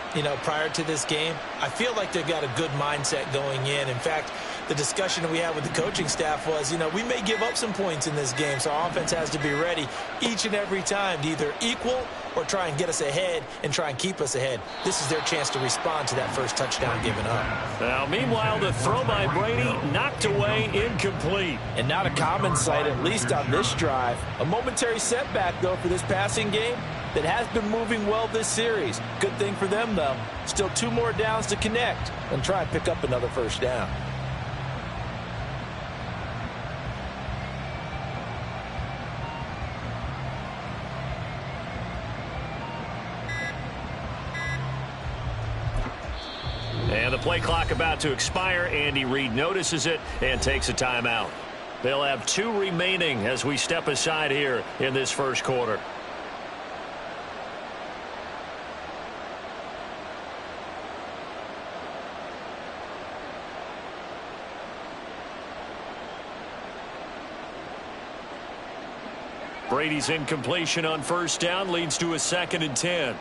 prior to this game, I feel like they've got a good mindset going in. In fact, the discussion that we had with the coaching staff was, we may give up some points in this game, so our offense has to be ready each and every time to either equal or try and get us ahead and try and keep us ahead. This is their chance to respond to that first touchdown given up. Now, meanwhile, the throw by Brady knocked away, incomplete. And not a common sight, at least on this drive. A momentary setback, though, for this passing game that has been moving well this series. Good thing for them, though. Still 2 more downs to connect and try and pick up another first down. And the play clock about to expire. Andy Reid notices it and takes a timeout. They'll have 2 remaining as we step aside here in this first quarter. Brady's incompletion on first down leads to a 2nd and 10.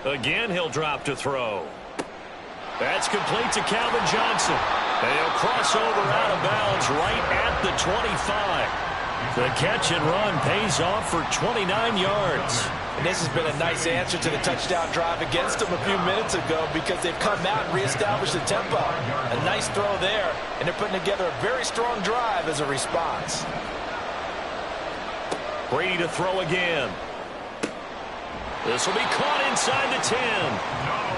Again, he'll drop to throw. That's complete to Calvin Johnson. And he'll cross over out of bounds right at the 25. The catch and run pays off for 29 yards. And this has been a nice answer to the touchdown drive against them a few minutes ago because they've come out and reestablished the tempo. A nice throw there, and they're putting together a very strong drive as a response. Brady to throw again. This will be caught inside the 10.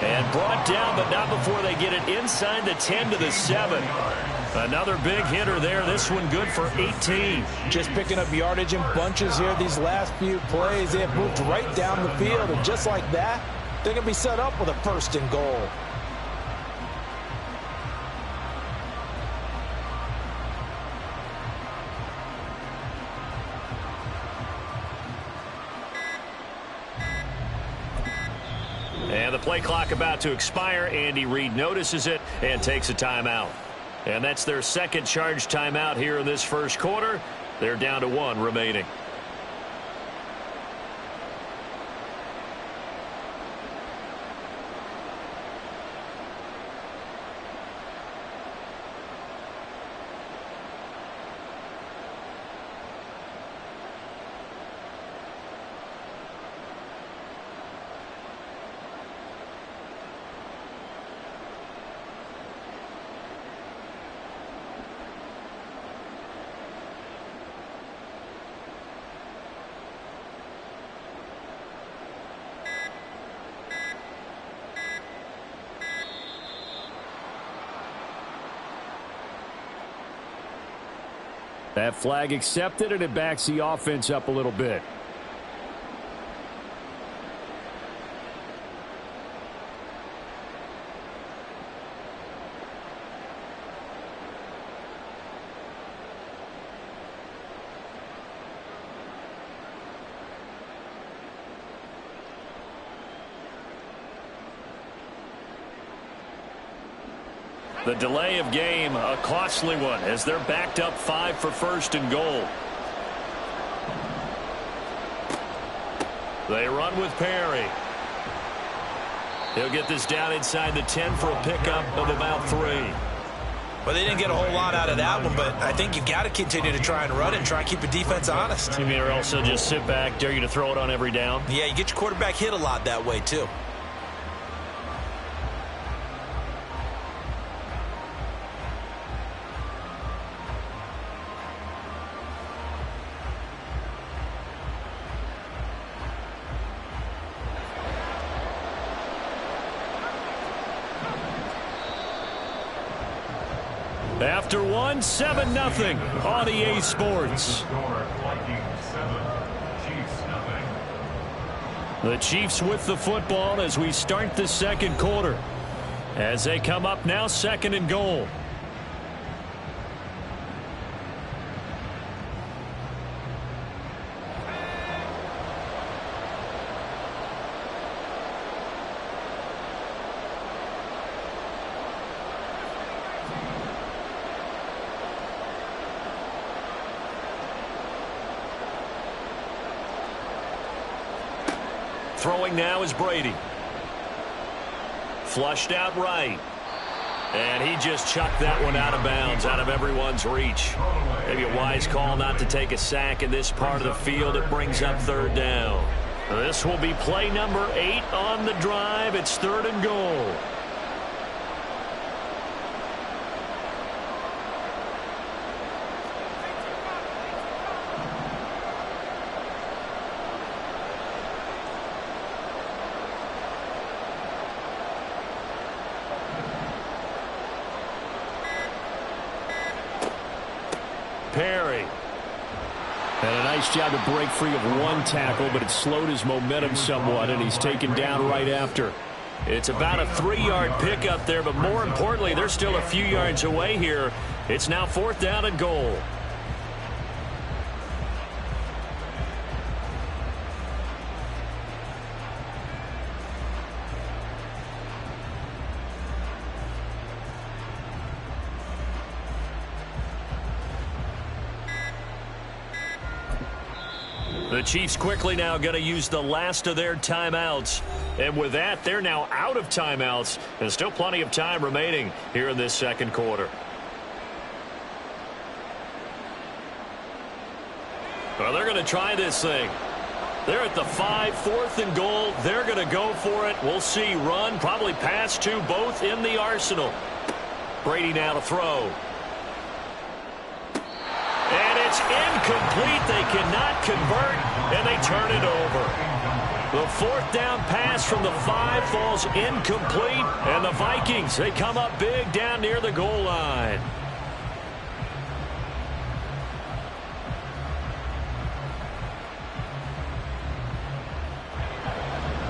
And brought down, but not before they get it inside the 10 to the 7. Another big hitter there. This one good for 18. Just picking up yardage in bunches here these last few plays. They have moved right down the field, and just like that, they're going to be set up with a 1st and goal. And the play clock about to expire. Andy Reid notices it and takes a timeout. And that's their 2nd charge timeout here in this first quarter. They're down to 1 remaining. That flag accepted, and it backs the offense up a little bit. The delay of game, a costly one, as they're backed up 5 for 1st and goal. They run with Perry. He'll get this down inside the 10 for a pickup of about 3. Well, they didn't get a whole lot out of that one, but I think you've got to continue to try and run it and try and keep the defense honest. You mean or also just sit back, dare you to throw it on every down? Yeah, you get your quarterback hit a lot that way, too. after one, 7-0 on EA Sports. The Chiefs with the football as we start the second quarter. As they come up now, 2nd and goal. Throwing now is Brady. Flushed out right. And he just chucked that one out of bounds, out of everyone's reach. Maybe a wise call not to take a sack in this part of the field. It brings up 3rd down. This will be play number 8 on the drive. It's 3rd and goal. Perry. And a nice job to break free of one tackle, but it slowed his momentum somewhat, and he's taken down right after. It's about a 3-yard pickup there, but more importantly, they're still a few yards away here. It's now 4th down and goal. The Chiefs quickly now going to use the last of their timeouts. And with that, they're now out of timeouts. There's still plenty of time remaining here in this second quarter. Well, they're going to try this thing. They're at the 5, 4th and goal. They're going to go for it. We'll see. Run, probably pass to both in the arsenal. Brady now to throw. And it's incomplete. They cannot convert, and they turn it over. The 4th down pass from the 5 falls incomplete, and the Vikings, they come up big down near the goal line.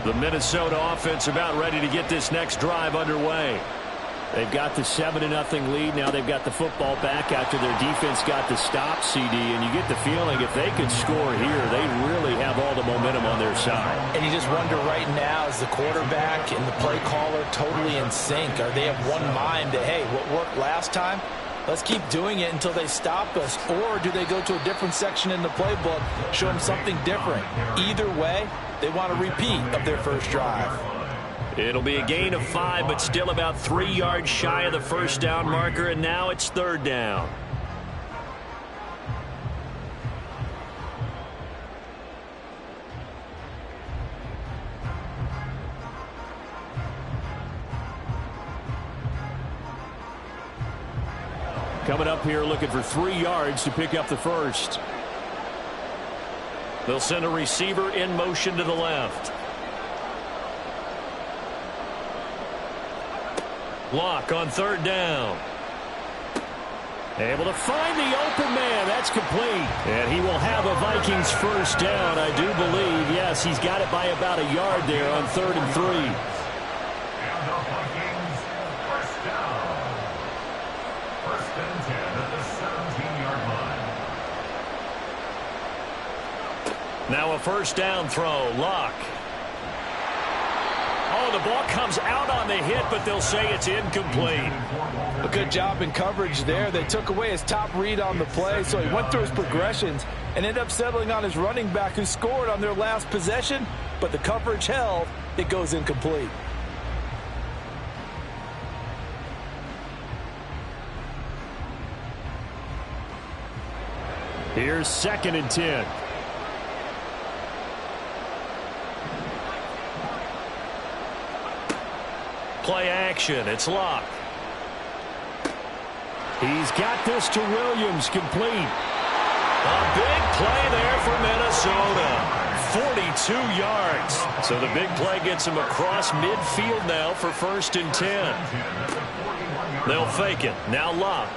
The Minnesota offense about ready to get this next drive underway. They've got the 7-0 lead. Now they've got the football back after their defense got the stop, CD. And you get the feeling if they could score here, they really have all the momentum on their side. And you just wonder right now, is the quarterback and the play caller totally in sync? Are they of one mind that, hey, what worked last time, let's keep doing it until they stop us? Or do they go to a different section in the playbook, show them something different? Either way, they want a repeat of their first drive. It'll be a gain of 5, but still about 3 yards shy of the 1st down marker, and now it's 3rd down. Coming up here looking for 3 yards to pick up the first. They'll send a receiver in motion to the left. Locke on 3rd down. Able to find the open man. That's complete. And he will have a Vikings 1st down, I do believe. Yes, he's got it by about a yard there on 3rd and 3. And the Vikings 1st down. 1st and 10 at the 17-yard line. Now a 1st down throw. Locke. Oh, the ball comes out on the hit, but they'll say it's incomplete. A good job in coverage there. They took away his top read on the play, so he went through his progressions and ended up settling on his running back who scored on their last possession, but the coverage held. It goes incomplete. Here's 2nd and 10. Play action. It's Locke. He's got this to Williams, complete. A big play there for Minnesota. 42 yards. So the big play gets him across midfield now for 1st and 10. They'll fake it. Now Locke.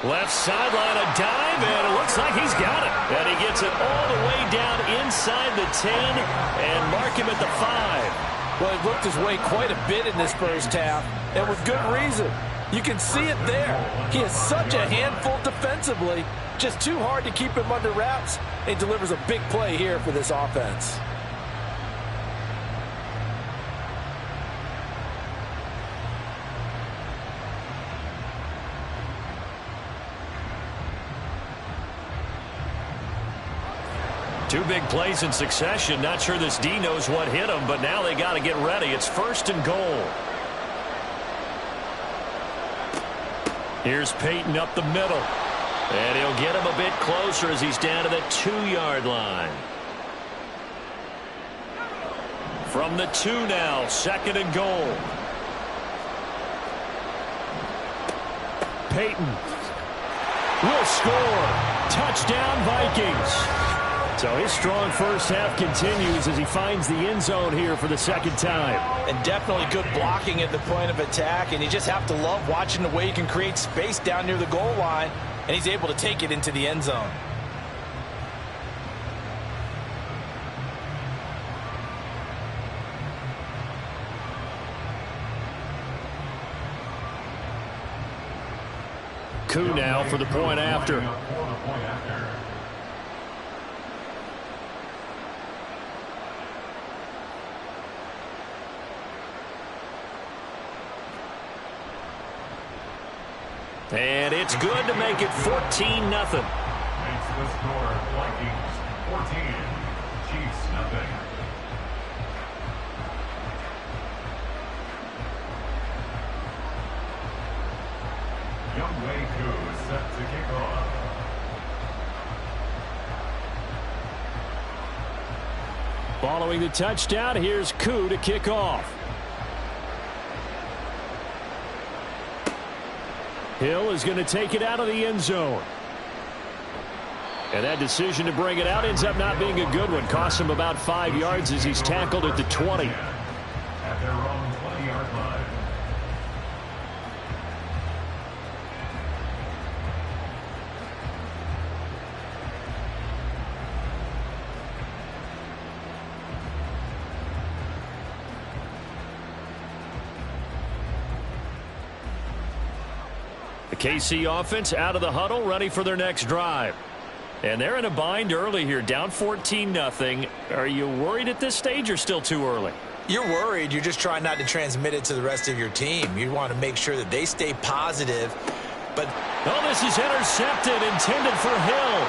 Left sideline, a dive, and it looks like he's got it. And he gets it all the way down inside the 10 and mark him at the 5. Well, he worked his way quite a bit in this first half, and with good reason. You can see it there. He is such a handful defensively, just too hard to keep him under wraps, and delivers a big play here for this offense. Two big plays in succession. Not sure this D knows what hit him, but now they got to get ready. It's 1st and goal. Here's Peyton up the middle. And he'll get him a bit closer as he's down to the 2-yard line. From the 2 now, 2nd and goal. Peyton will score. Touchdown, Vikings. So his strong first half continues as he finds the end zone here for the 2nd time. And definitely good blocking at the point of attack, and you just have to love watching the way he can create space down near the goal line, and he's able to take it into the end zone. Koo now for the point after. And it's good to make it 14-0. Makes the score Vikings 14, Chiefs 0. Younghoe Koo is set to kick off. Following the touchdown, here's Koo to kick off. Hill is going to take it out of the end zone. And that decision to bring it out ends up not being a good one. Costs him about 5 yards as he's tackled at the 20. At their own 20-yard line. The KC offense out of the huddle, ready for their next drive. And they're in a bind early here, down 14-0. Are you worried at this stage or still too early? You're worried. You're just trying not to transmit it to the rest of your team. You want to make sure that they stay positive. But oh, this is intercepted, intended for Hill.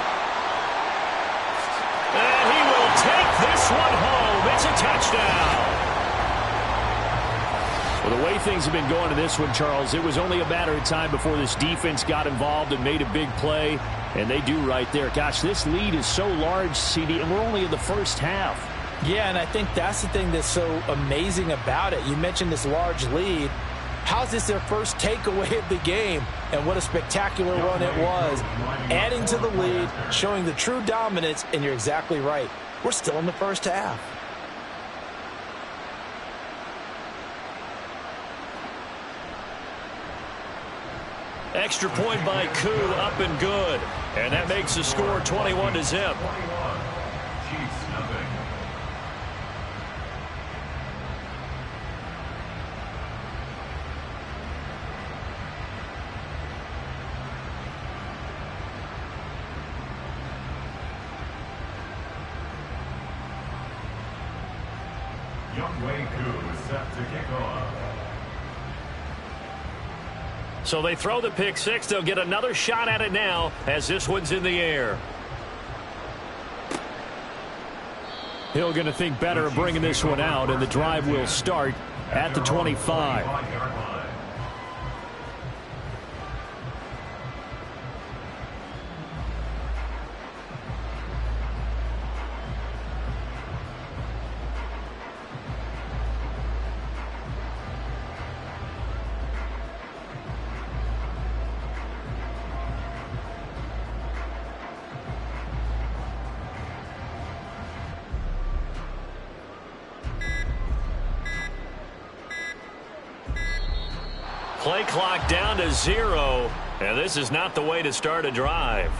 And he will take this one home. It's a touchdown. Well, the way things have been going to this one, Charles, it was only a matter of time before this defense got involved and made a big play, and they do right there. Gosh, this lead is so large, CD, and we're only in the first half. yeah, and I think that's the thing that's so amazing about it. You mentioned this large lead. How's this their first takeaway of the game? And what a spectacular run it was. Adding to the lead, showing the true dominance, and you're exactly right. We're still in the first half. Extra point by Koo, up and good. And that makes the score 21-0. Chiefs 0. Younghoe Koo is set to kick off. So they throw the pick six. They'll get another shot at it now as this one's in the air. Hill going to think better of bringing this one out, and the drive will start at the 25. Play clock down to 0, and this is not the way to start a drive.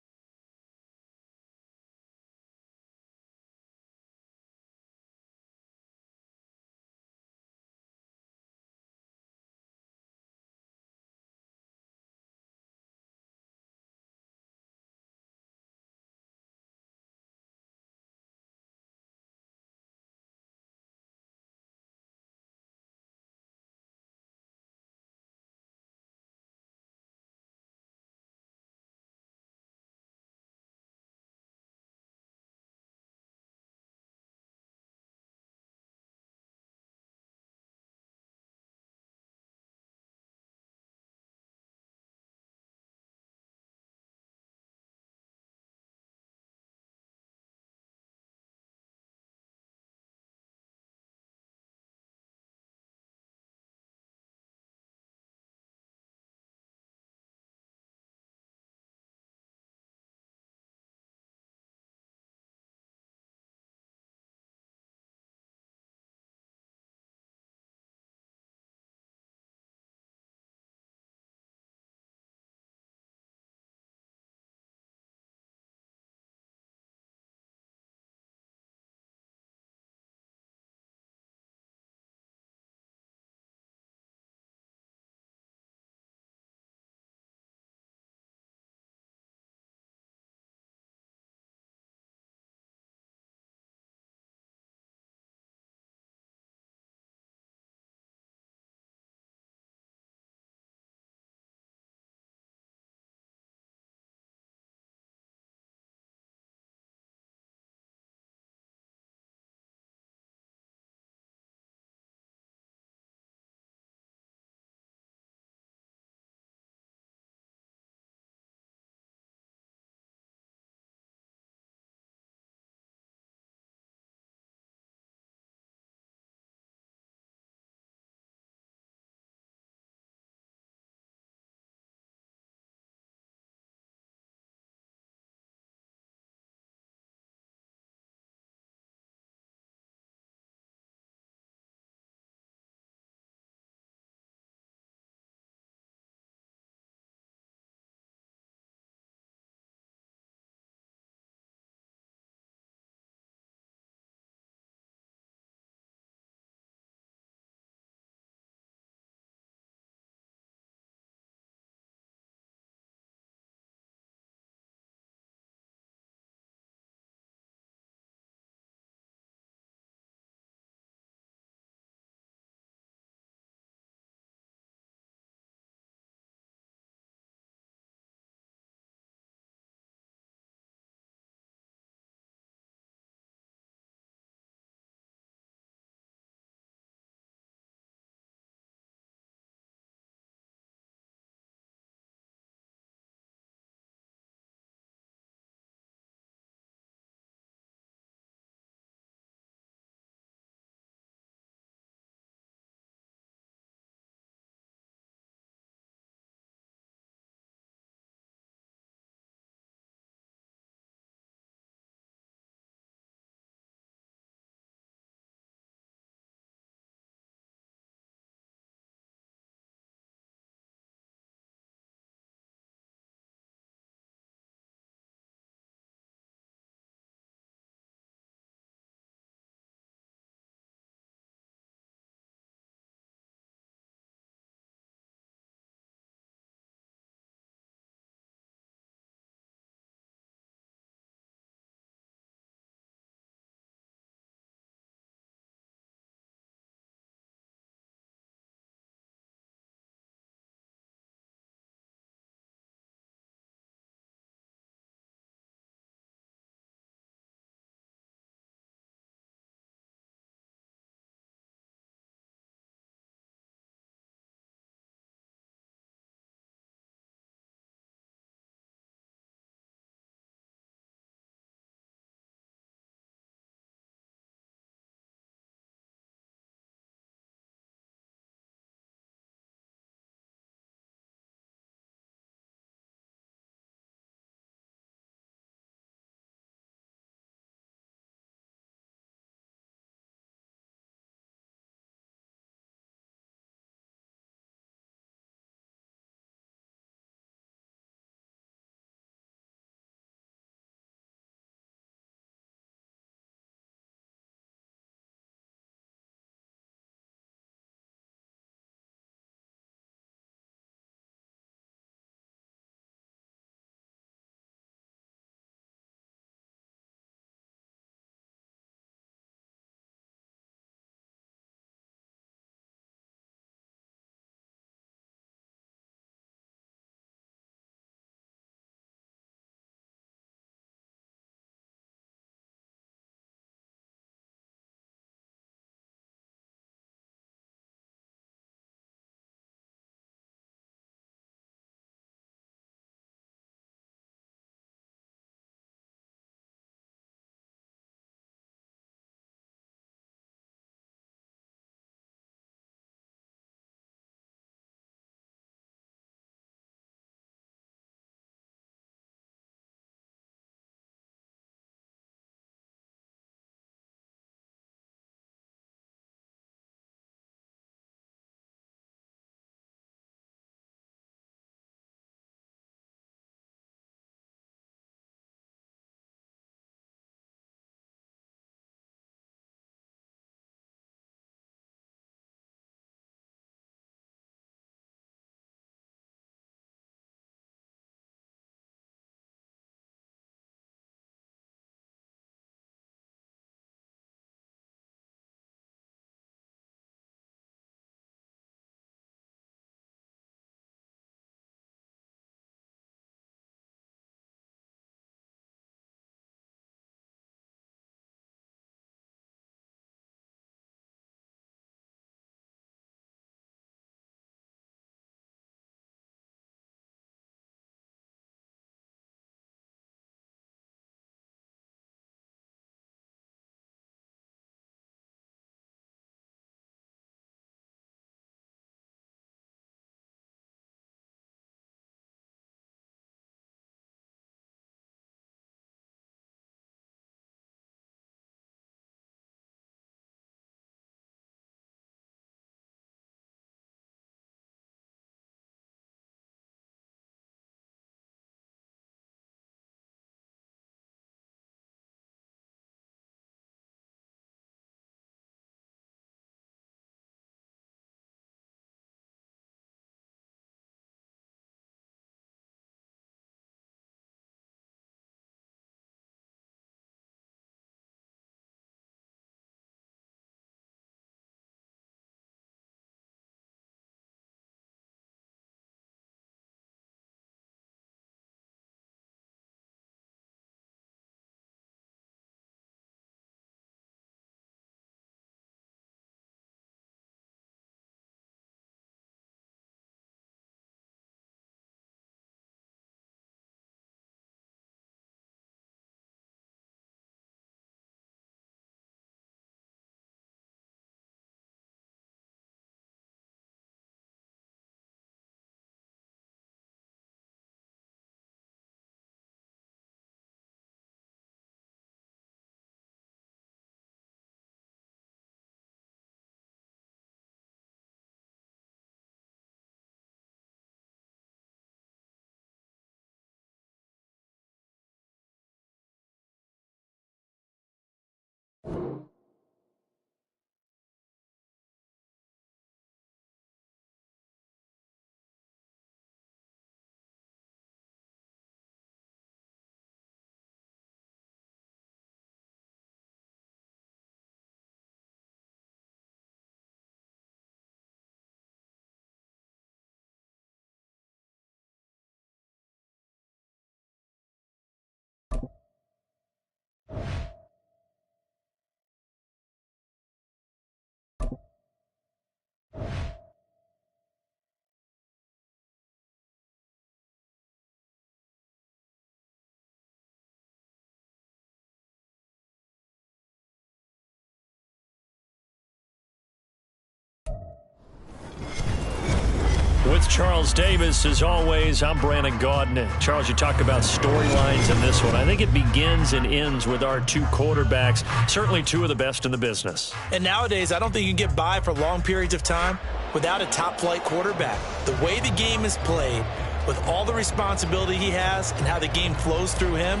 With Charles Davis, as always, I'm Brandon Gaudin. Charles, you talk about storylines in this one. I think it begins and ends with our two quarterbacks, certainly two of the best in the business. And nowadays, I don't think you can get by for long periods of time without a top-flight quarterback. The way the game is played, with all the responsibility he has and how the game flows through him,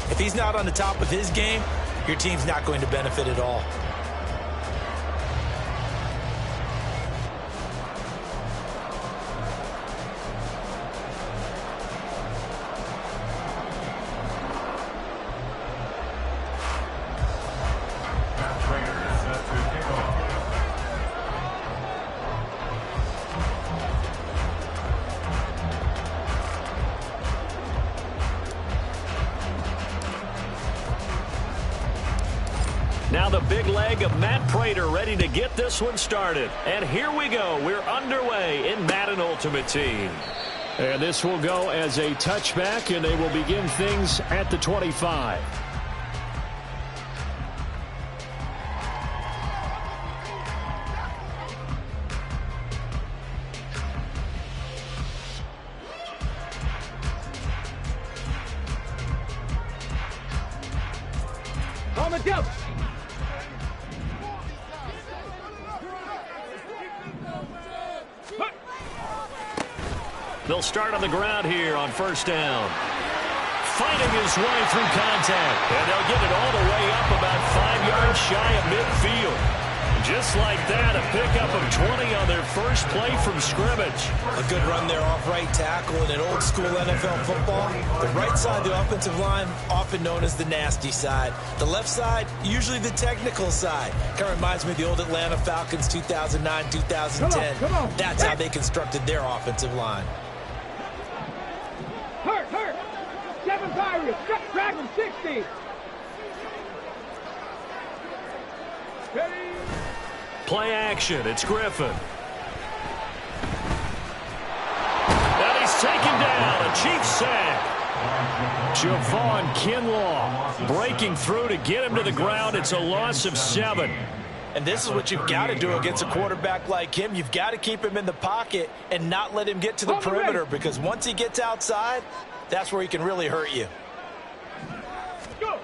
if he's not on the top of his game, your team's not going to benefit at all. Now the big leg of Matt Prater ready to get this one started. And here we go. We're underway in Madden Ultimate Team. And this will go as a touchback, and they will begin things at the 25. They'll start on the ground here on first down. Fighting his way through contact. And they'll get it all the way up about 5 yards shy of midfield. Just like that, a pickup of 20 on their first play from scrimmage. A good run there off right tackle in an old-school NFL football. The right side of the offensive line, often known as the nasty side. The left side, usually the technical side. Kind of reminds me of the old Atlanta Falcons 2009, 2010. Come on. That's how they constructed their offensive line. Hurt. 7 Pirates. Drag him 60. Ready. Play action. It's Griffin. And he's taken down. A cheap sack. Javon Kinlaw breaking through to get him to the ground. It's a loss of 7. And this is what you've got to do against a quarterback like him. You've got to keep him in the pocket and not let him get to the perimeter, because once he gets outside, that's where he can really hurt you. Go.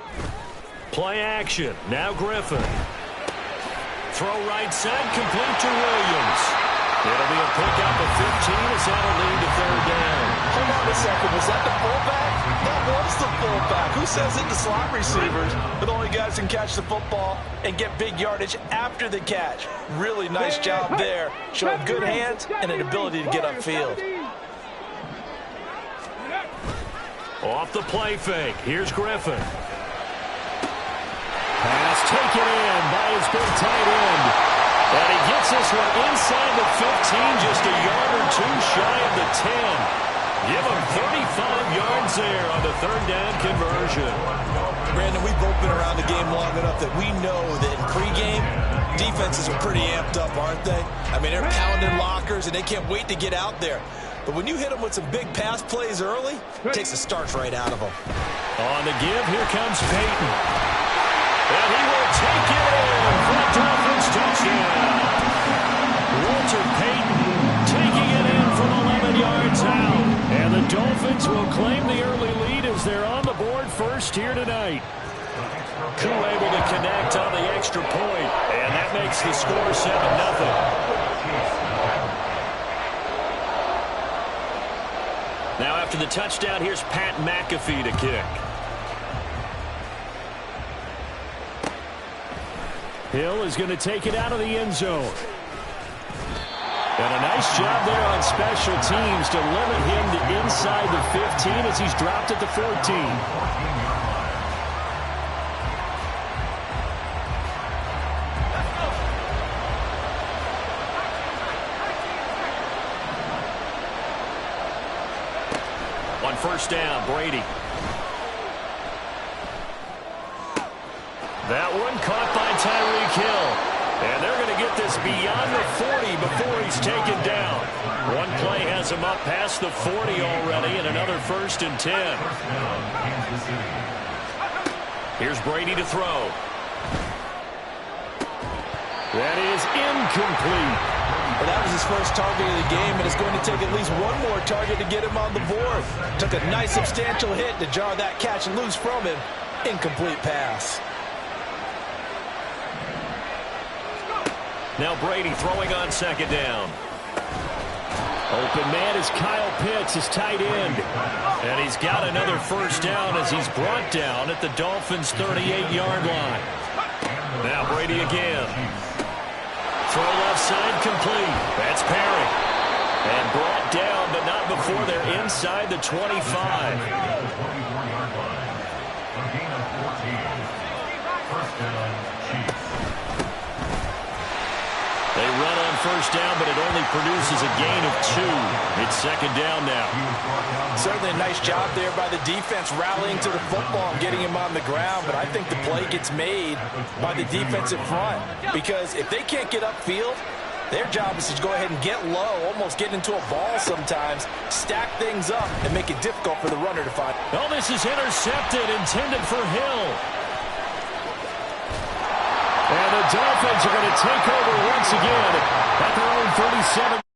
Play action. Now Griffin. Throw right side, complete to Williams. It'll be a pickup of 15 as that'll lead to third down. Hold on a second. Was that the fullback? That was the fullback. Who says it? The slot receivers. But the only guys can catch the football and get big yardage after the catch. Really nice job there. Showing good hands and an ability to get upfield. Off the play fake. Here's Griffin. Pass taken in by his big tight end. And he gets this one inside the 15, just a yard or two shy of the 10. Give him 35 yards there on the third down conversion. Brandon, we've both been around the game long enough that we know that in pregame, defenses are pretty amped up, aren't they? I mean, they're pounding lockers, and they can't wait to get out there. But when you hit them with some big pass plays early, it takes the starch right out of them. On the give, here comes Peyton. And he will take it in for a Dolphins touchdown. Walter Payton taking it in from 11 yards out. And the Dolphins will claim the early lead as they're on the board first here tonight. Koo able to connect on the extra point, and that makes the score 7-0. Now after the touchdown, here's Pat McAfee to kick. Hill is going to take it out of the end zone. And a nice job there on special teams to limit him to inside the 15 as he's dropped at the 14. On first down, Brady. That one caught by Tyreek Hill. And they're going to get this beyond the 40 before he's taken down. One play has him up past the 40 already, and another 1st and 10. Here's Brady to throw. That is incomplete. Well, that was his first target of the game, and it's going to take at least one more target to get him on the board. Took a nice substantial hit to jar that catch loose from him. Incomplete pass. Now Brady throwing on second down. Open man is Kyle Pitts, his tight end. And he's got another first down as he's brought down at the Dolphins' 38-yard line. Now Brady again. Throw left side complete. That's Perry. And brought down, but not before they're inside the 25. 24-yard line. A gain of 14. First down, Chiefs. They run on first down, but it only produces a gain of 2. It's second down now. Certainly a nice job there by the defense rallying to the football and getting him on the ground, but I think the play gets made by the defensive front because if they can't get upfield, their job is to go ahead and get low, almost get into a ball sometimes, stack things up, and make it difficult for the runner to find. Oh, this is intercepted, intended for Hill. And the Dolphins are going to take over once again at their own 37.